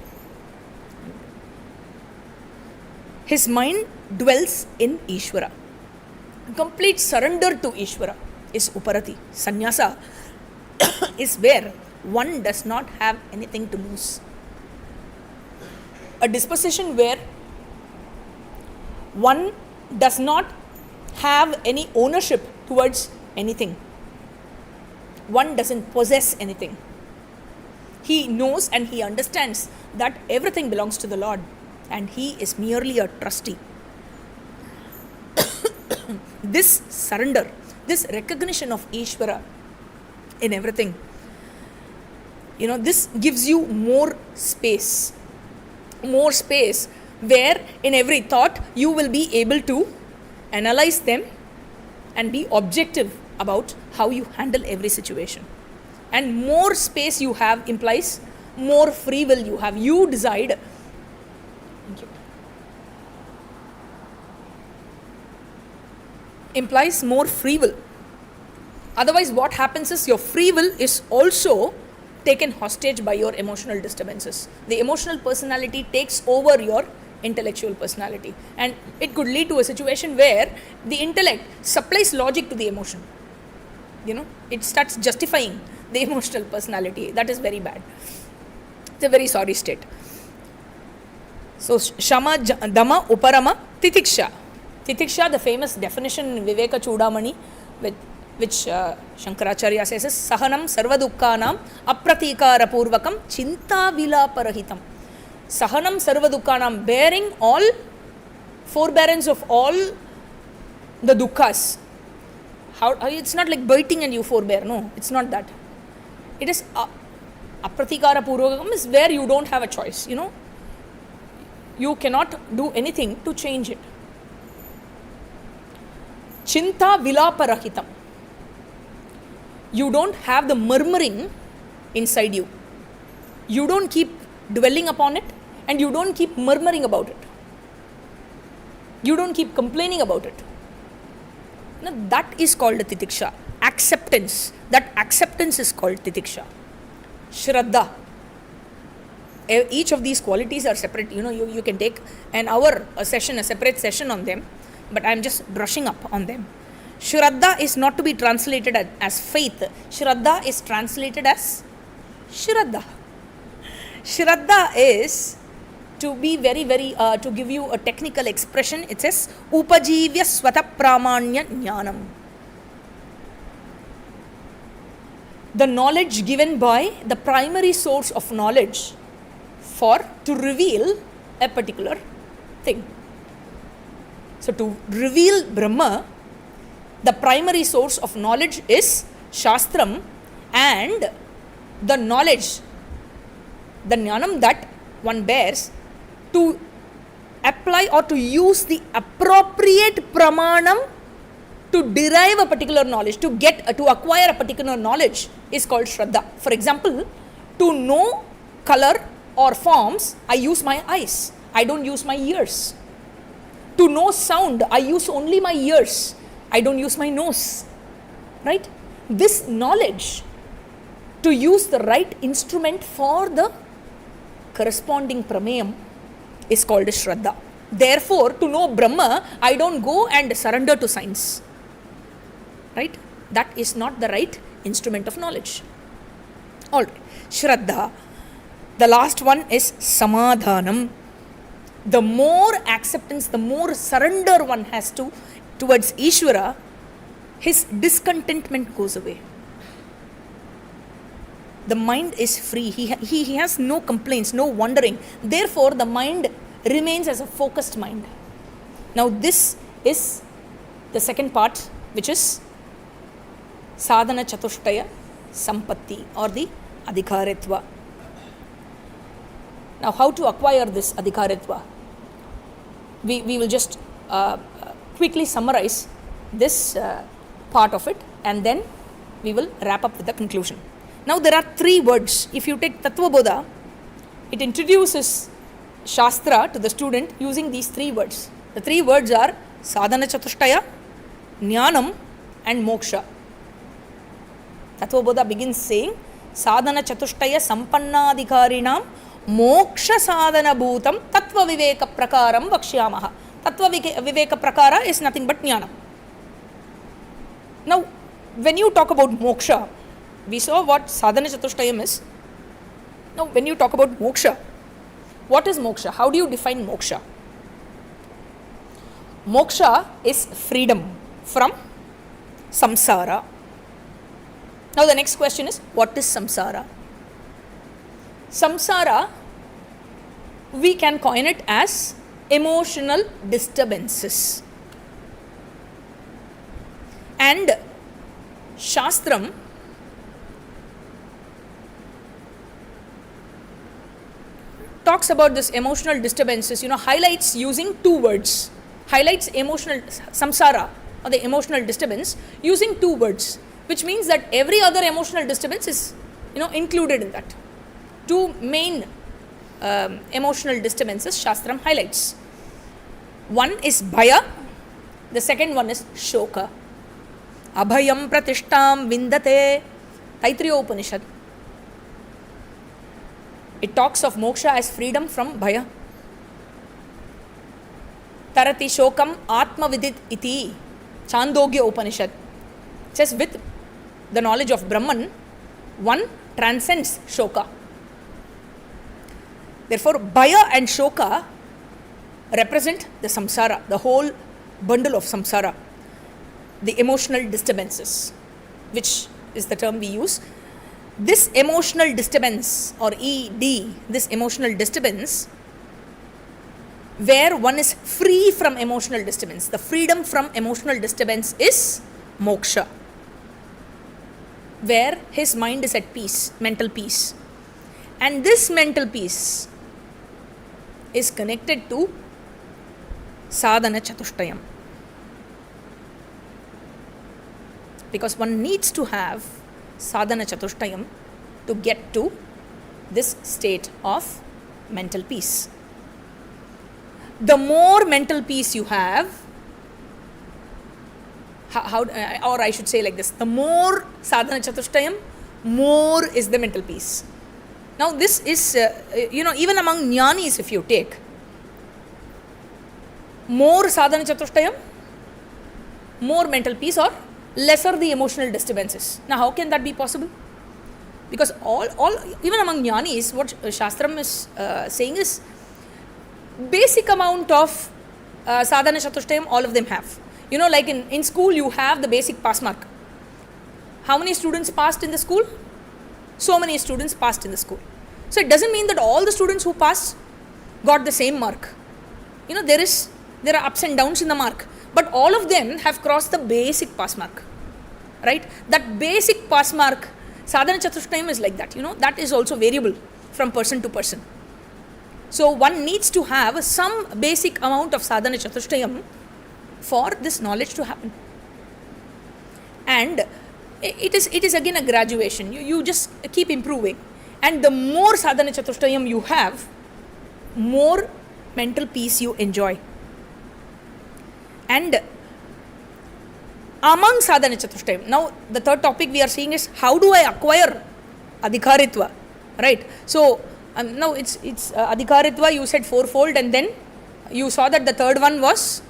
His mind dwells in Ishvara. Complete surrender to Ishvara is Uparati. Sannyasa is where one does not have anything to lose. A disposition where one does not have any ownership towards anything. One doesn't possess anything. He knows and he understands that everything belongs to the Lord and he is merely a trustee. This surrender, this recognition of Ishvara in everything, this gives you more space where in every thought you will be able to analyze them and be objective about how you handle every situation. And more space you have implies more free will you have. You decide. Thank you. Implies more free will. Otherwise, what happens is your free will is also taken hostage by your emotional disturbances. The emotional personality takes over your intellectual personality, and it could lead to a situation where the intellect supplies logic to the emotion. It starts justifying the emotional personality. That is very bad. It's a very sorry state. So, Shama, Dama, Uparama, Titiksha. Titiksha, the famous definition in Viveka Chudamani, which Shankaracharya says is Sahanam Sarvadukkanam Apratikara Purvakam Chinta Vilaparahitam. Sahanam Sarvadukkanam, bearing all, forbearance of all the dukkhas. It's not like biting and you forbear. No, it's not that. It is Apratikara Purvakam is where you don't have a choice. You cannot do anything to change it. Chinta Vilaparahitam. You don't have the murmuring inside you. You don't keep dwelling upon it and you don't keep murmuring about it. You don't keep complaining about it. Now, that is called titiksha. Acceptance. That acceptance is called titiksha. Shraddha. Each of these qualities are separate. You can take an hour, a separate session on them, but I am just brushing up on them. Shraddha is not to be translated as faith. Shraddha is translated as Shraddha. Shraddha is, to be very, to give you a technical expression, it says Upajivya Swata Pramanya Jnanam. The knowledge given by the primary source of knowledge to reveal a particular thing. So, to reveal Brahma, the primary source of knowledge is Shastram, and the knowledge, the jnanam that one bears, to apply or to use the appropriate pramanam to derive a particular knowledge, to acquire a particular knowledge is called Shraddha. For example, to know color or forms, I use my eyes. I don't use my ears. To know sound, I use only my ears. I don't use my nose. Right? This knowledge, to use the right instrument for the corresponding prameyam, is called Shraddha. Therefore, to know Brahma, I don't go and surrender to science. Right? That is not the right instrument of knowledge. Alright. Shraddha. The last one is Samadhanam. The more acceptance, the more surrender one has towards Ishvara, his discontentment goes away. The mind is free. He has no complaints, no wandering. Therefore, the mind remains as a focused mind. Now, this is the second part, which is Sadhana Chatushtaya Sampatti, or the Adhikaritva. Now, how to acquire this Adhikaritva? We will just quickly summarize this part of it, and then we will wrap up with the conclusion. Now, there are 3 words. If you take Tattva Bodha, it introduces Shastra to the student using these 3 words. The 3 words are Sadhana Chatushtaya, Jnanam, and Moksha. Tattva Bodha begins saying, Sadhana Chatushtaya Sampannadhikarinam Moksha Sadhana Bhutam Tattva Viveka Prakaram Vakshyamaha. Tattva Viveka Prakara is nothing but Jnanam. Now, when you talk about Moksha, we saw what Sadhana Chatushtayam is. Now, when you talk about Moksha, what is Moksha? How do you define Moksha? Moksha is freedom from samsara. Now, the next question is, what is samsara? Samsara, we can coin it as emotional disturbances. And Shastram talks about this emotional disturbances, highlights using 2 words. Highlights emotional samsara, or the emotional disturbance, using 2 words, which means that every other emotional disturbance is, included in that. 2 main emotional disturbances Shastram highlights. One is Bhaya, the second one is Shoka. Abhayam Pratishtam Vindate, Taittiriya Upanishad. It talks of moksha as freedom from Bhaya. Tarati Shokam Atma Vidit Iti, Chandogya Upanishad. It says with the knowledge of Brahman, one transcends Shoka. Therefore, Bhaya and Shoka represent the samsara, the whole bundle of samsara, the emotional disturbances, which is the term we use. This emotional disturbance, or ED, this emotional disturbance, where one is free from emotional disturbance, the freedom from emotional disturbance is moksha, where his mind is at peace, mental peace. And this mental peace is connected to sadhana chatushtayam. Because one needs to have sadhana chatushtayam to get to this state of mental peace. The more mental peace you have, or I should say like this, the more sadhana chatushtayam, more is the mental peace. Now this is, even among jnanis, if you take, more sadhana chatushtayam, more mental peace, or lesser the emotional disturbances. Now how can that be possible? Because all even among jnanis, what Shastram is saying is, basic amount of sadhana chatushtayam all of them have. Like in school you have the basic pass mark. How many students passed in the school? So many students passed in the school. So it doesn't mean that all the students who passed got the same mark. There are ups and downs in the mark, but all of them have crossed the basic pass mark, right? That basic pass mark, sadhana chatushtayam is like that. That is also variable from person to person. So one needs to have some basic amount of sadhana chatushtayam for this knowledge to happen. And it is again a graduation. You just keep improving. And the more sadhana chatushtayam you have, more mental peace you enjoy. And among sadhana chatushtayam, now the third topic we are seeing is, how do I acquire Adhikaritva, right? So now it's Adhikaritva, you said fourfold, and then you saw that the third one was,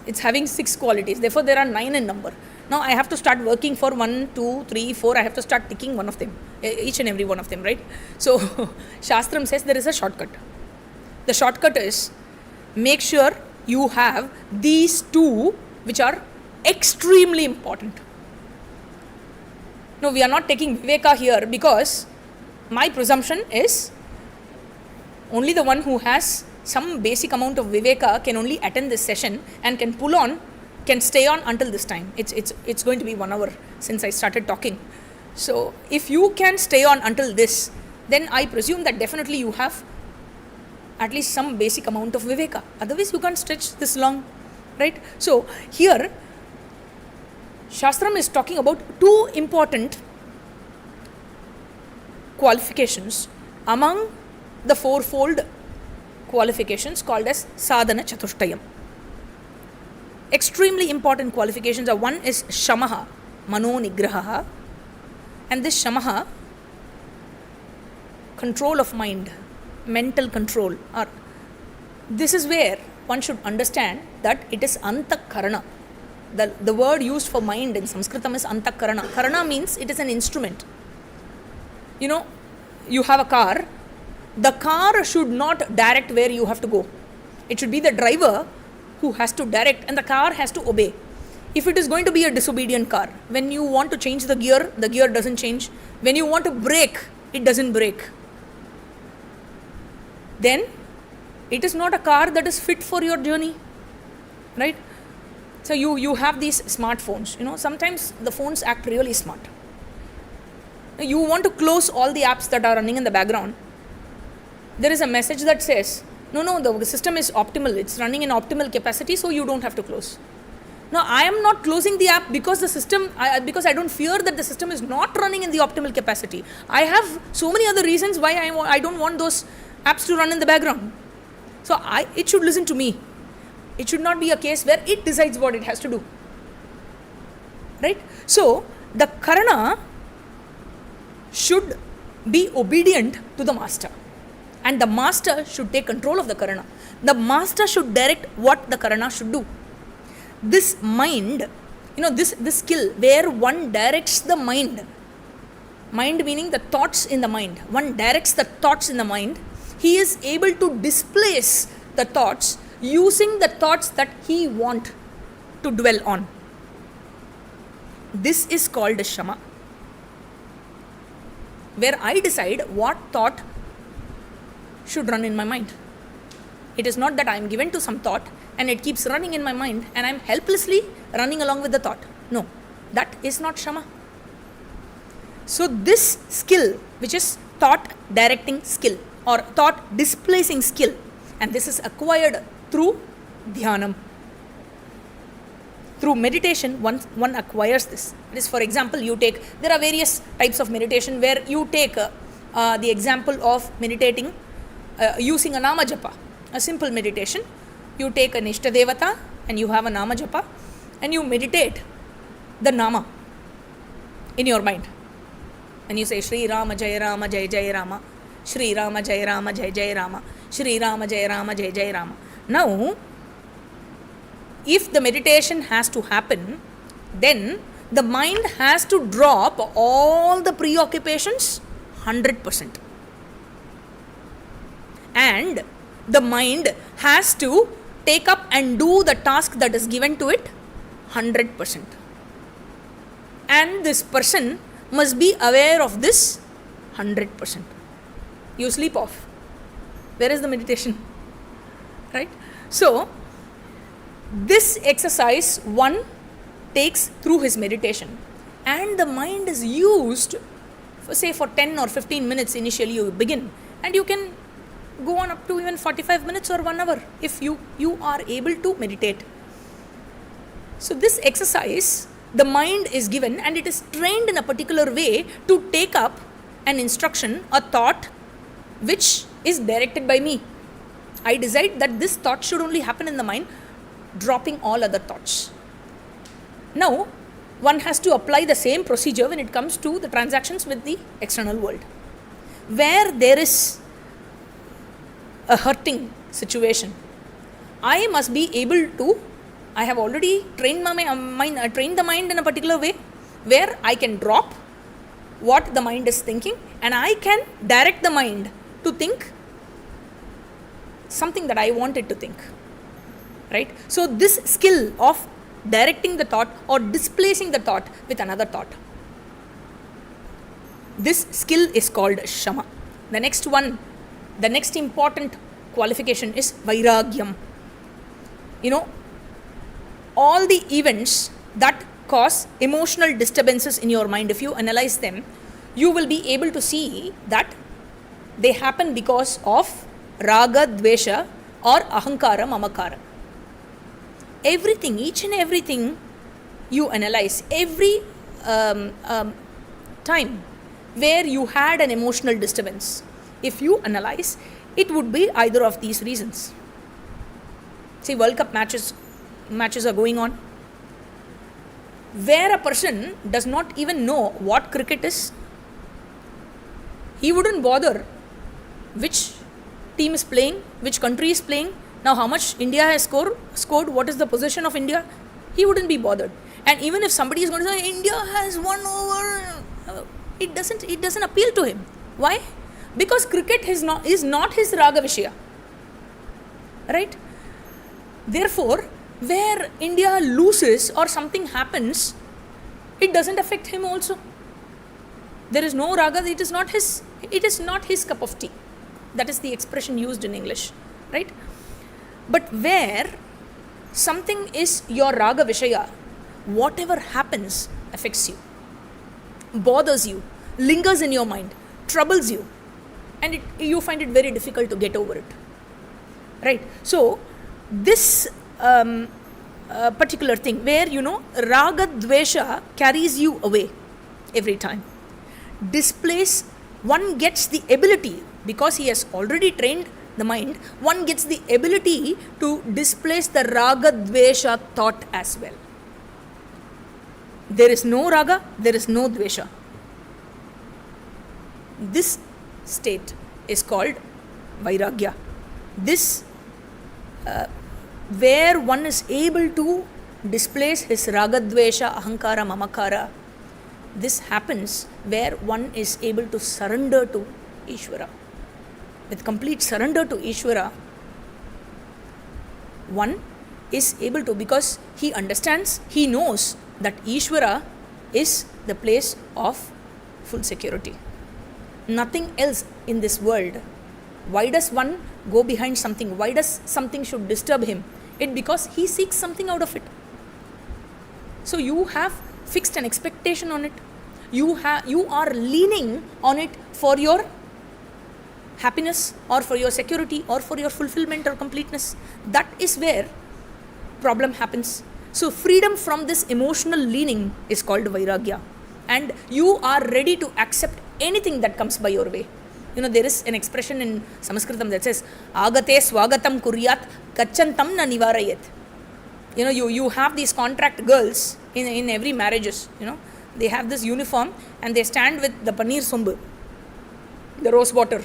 it's having 6 qualities. Therefore there are 9 in number. Now I have to start working for 1, 2, 3, 4. I have to start ticking one of them, each and every one of them, right? So Shastram says there is a shortcut. The shortcut is, make sure you have these 2 which are extremely important. No, we are not taking Viveka here, because my presumption is only the one who has some basic amount of Viveka can only attend this session and can stay on until this time. It's going to be 1 hour since I started talking. So if you can stay on until this, then I presume that definitely you have at least some basic amount of Viveka. Otherwise you can't stretch this long, right? So here Shastram is talking about 2 important qualifications among the fourfold qualifications called as sadhana chatushtayam. Extremely important qualifications are, one is shamaha, mano nigraha, and this shamaha, control of mind, mental control, or this is where one should understand that it is antakarana. The word used for mind in Sanskritam is antakarana. Karana means it is an instrument. You have a car. The car should not direct where you have to go. It should be the driver who has to direct, and the car has to obey. If it is going to be a disobedient car, when you want to change the gear doesn't change. When you want to brake, it doesn't brake. Then it is not a car that is fit for your journey, right? So you have these smartphones. Sometimes the phones act really smart. You want to close all the apps that are running in the background. There is a message that says, no, the system is optimal. It's running in optimal capacity, so you don't have to close. Now, I am not closing the app because because I don't fear that the system is not running in the optimal capacity. I have so many other reasons why I don't want those apps to run in the background. So it should listen to me. It should not be a case where it decides what it has to do. Right? So the karana should be obedient to the master. And the master should take control of the karana. The master should direct what the karana should do. This mind, This skill where one directs the mind meaning the thoughts in the mind, one directs the thoughts in the mind, he is able to displace the thoughts using the thoughts that he want to dwell on. This is called shama, where I decide what thought should run in my mind. It is not that I am given to some thought and it keeps running in my mind and I am helplessly running along with the thought. No, that is not shama. So this skill, which is thought directing skill or thought displacing skill, and this is acquired through dhyanam. Through meditation, one acquires this. It is, for example, there are various types of meditation where you take the example of meditating using a nama japa, a simple meditation. You take an Ishta Devata and you have a nama japa and you meditate the nama in your mind. And you say Shri Rama Jai Rama Jai Jai Rama, Shri Rama Jai Rama Jai Jai Rama, Shri Rama Jai Rama Jai Jai Rama. Now, if the meditation has to happen, then the mind has to drop all the preoccupations 100%. And the mind has to take up and do the task that is given to it 100%. And this person must be aware of this 100%. You sleep off. Where is the meditation? Right? So, this exercise one takes through his meditation, and the mind is used for 10 or 15 minutes initially you begin, and you can go on up to even 45 minutes or 1 hour if you are able to meditate. So this exercise, the mind is given and it is trained in a particular way to take up an instruction, a thought which is directed by me. I decide that this thought should only happen in the mind, dropping all other thoughts. Now, one has to apply the same procedure when it comes to the transactions with the external world. Where there is a hurting situation, I must be able to, I have already trained trained the mind in a particular way where I can drop what the mind is thinking and I can direct the mind to think something that I want it to think. Right? So this skill of directing the thought or displacing the thought with another thought, this skill is called shama. The next important qualification is vairagyam. All the events that cause emotional disturbances in your mind, if you analyze them, you will be able to see that they happen because of raga, dvesha or ahankara, mamakara. Everything, each and everything you analyze, every time where you had an emotional disturbance, if you analyze, it would be either of these reasons. See, World Cup matches are going on, where a person does not even know what cricket is. He wouldn't bother which team is playing, which country is playing, now how much India has scored, what is the position of India. He wouldn't be bothered. And even if somebody is going to say India has won over, it doesn't appeal to him. Why? Because cricket is not his raga vishaya. Right? Therefore, where India loses or something happens, it doesn't affect him also. There is no raga, it is not his cup of tea. That is the expression used in English, right? But where something is your raga vishaya, whatever happens affects you, bothers you, lingers in your mind, troubles you, and you find it very difficult to get over it, right? So this particular thing where raga dvesha carries you away every time, displace, one gets the ability, because he has already trained the mind, one gets the ability to displace the raga dvesha thought as well. There is no raga, there is no dvesha. This state is called vairagya. This where one is able to displays his ragadvesha, ahankara, mamakara. This happens where one is able to surrender to Ishvara. With complete surrender to Ishvara, one is able to, because he understands, he knows that Ishvara is the place of full security. Nothing else in this world. Why does one go behind something? Why does something should disturb him? It because he seeks something out of it. So you have fixed an expectation on it. You are leaning on it for your happiness or for your security or for your fulfillment or completeness. That is where problem happens. So freedom from this emotional leaning is called vairagya. And you are ready to accept anything that comes by your way. There is an expression in Sanskritam that says, Agate swagatam kuryat kachantam na nivarayet. You have these contract girls in every marriages, they have this uniform and they stand with the paneer sombu, the rose water.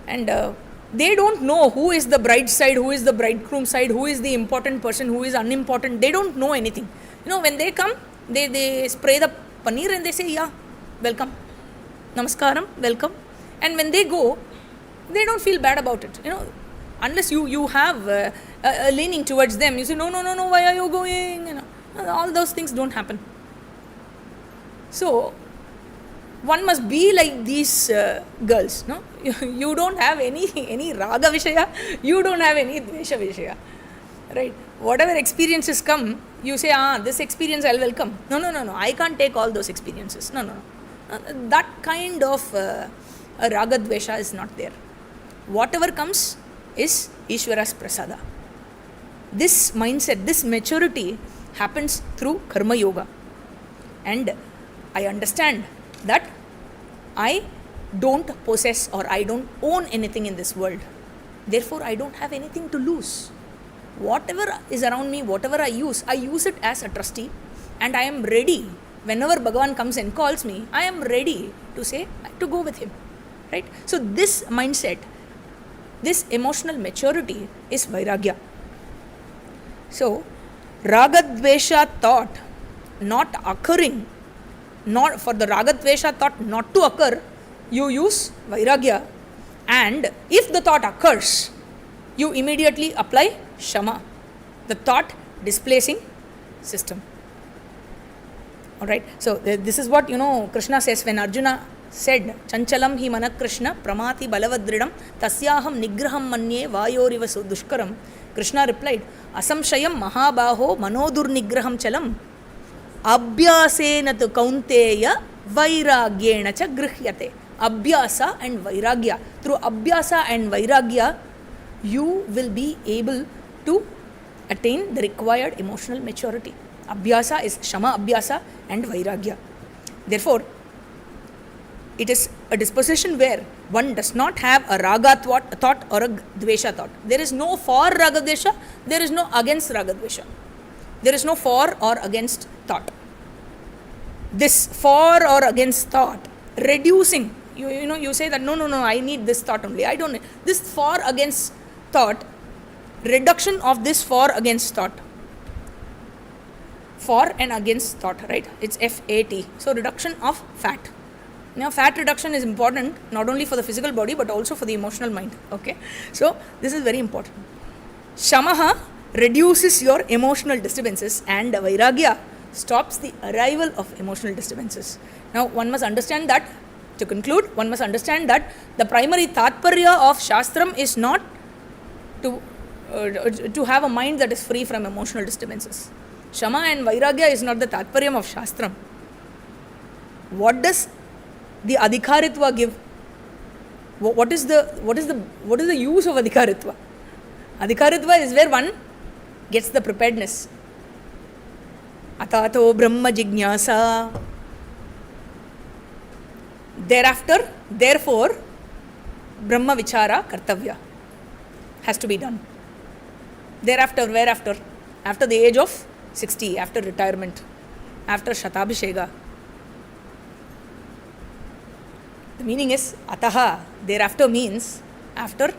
And they don't know who is the bride side, who is the bridegroom side, who is the important person, who is unimportant. They don't know anything. When they come, they spray the paneer and they say, yeah, welcome, namaskaram, welcome. And when they go, they don't feel bad about it. Unless you have a leaning towards them, you say, no, why are you going? All those things don't happen. So one must be like these girls. No, you don't have any raga vishaya, you don't have any dvesha vishaya, right? Whatever experiences come, you say, this experience I'll welcome. No, I can't take all those experiences. No. That kind of a raga dvesha is not there. Whatever comes is Ishvara's prasada. This mindset, this maturity happens through karma yoga. And I understand that I don't possess or I don't own anything in this world. Therefore, I don't have anything to lose. Whatever is around me, whatever I use it as a trustee, and I am ready. Whenever Bhagavan comes and calls me, I am ready to go with him. Right? So this mindset, this emotional maturity is vairagya. So, ragadvesha thought not occurring, not for the ragadvesha thought not to occur, you use vairagya. And if the thought occurs, you immediately apply shama, the thought displacing system. Alright, so this is what Krishna says when Arjuna said, Chanchalam hi mana Krishna pramati balavadridam tasyaham nigraham manye vayoriva dushkaram. Krishna replied, Asamshayam mahabaho manodur nigraham chalam abhyasena tu kaunteya vairagyena cha grihyate. Abhyasa and vairagya. Through abhyasa and vairagya, you will be able to attain the required emotional maturity. Abhyasa is shama abhyasa and vairagya. Therefore, it is a disposition where one does not have a raga thought or a dvesha thought. There is no for raga dvesha, there is no against raga dvesha. There is no for or against thought. This for or against thought, reducing, you say that no, I need this thought only. I don't need this for against thought, reduction of this for against thought. For and against thought, right? It's FAT. So reduction of fat. Now, fat reduction is important not only for the physical body but also for the emotional mind. Okay, so this is very important. Shamaha reduces your emotional disturbances and vairagya stops the arrival of emotional disturbances. Now, one must understand that, to conclude, one must understand that the primary tatparya of Shastram is not to have a mind that is free from emotional disturbances. Shama and vairagya is not the tatparyam of Shastram. What does the Adhikaritva give? What is the use of Adhikaritva? Adhikaritva is where one gets the preparedness. Atato Brahma Jignasa. Therefore, Brahma Vichara Kartavya has to be done. Thereafter, whereafter? After the age of 60, after retirement, after Shatabhishega. The meaning is Ataha, thereafter means after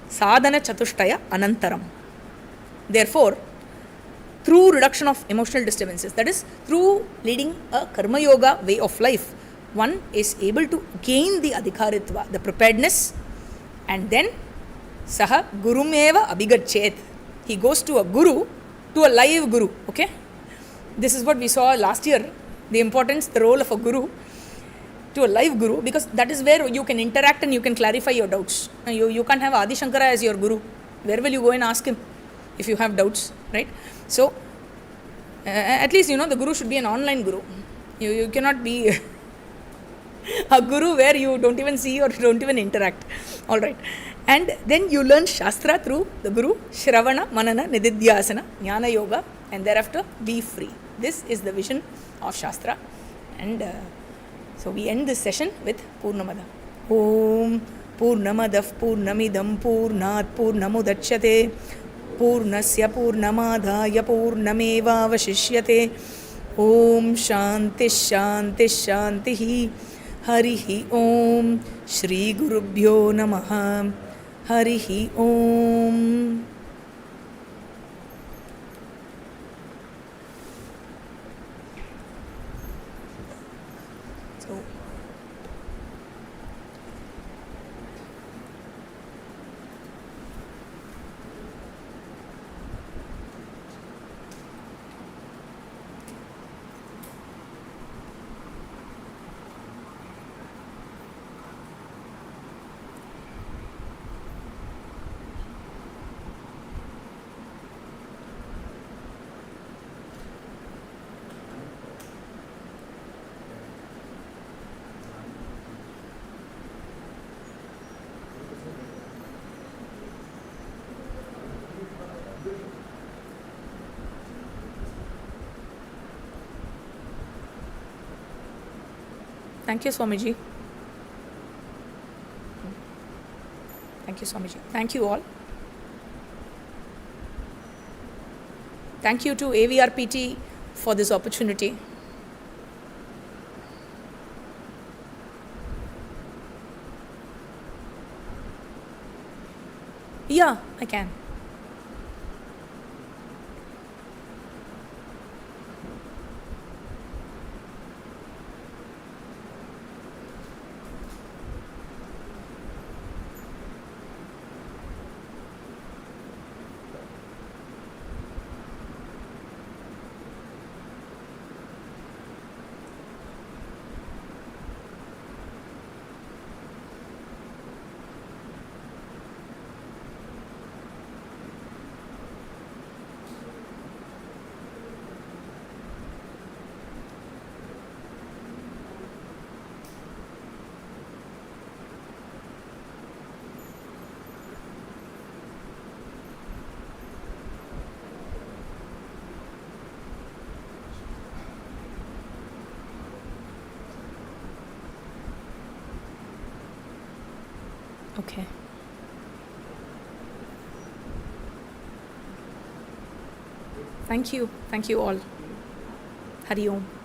Sadhana Chatushtaya Anantaram. Therefore, through reduction of emotional disturbances, that is, through leading a karma yoga way of life, one is able to gain the adhikaritva, the preparedness, and then saha gurumeva abhigachet. He goes to a guru, to a live guru. Okay, this is what we saw last year, the importance, the role of a guru, to a live guru, because that is where you can interact and you can clarify your doubts. You can't have Adi Shankara as your guru. Where will you go and ask him if you have doubts, right? So at least the guru should be an online guru. You cannot be a guru where you don't even see or don't even interact. All right. And then you learn Shastra through the guru, Shravana, Manana, Nididhyasana, Jnana Yoga, and thereafter be free. This is the vision of Shastra. And so we end this session with Purnamada. Om Purnamadav Purnamidam Purnat Purnamudachyate Purnasya Purnamadhaya Purnameva Vashishyate. Om Shanti Shanti Shantihi. Harihi Om. Shri Gurubhyo Namaha. Harihi Om. So, thank you, Swamiji. Thank you, Swamiji. Thank you all. Thank you to AVRPT for this opportunity. Yeah, I can. Okay. Thank you. Thank you all. Hari Om.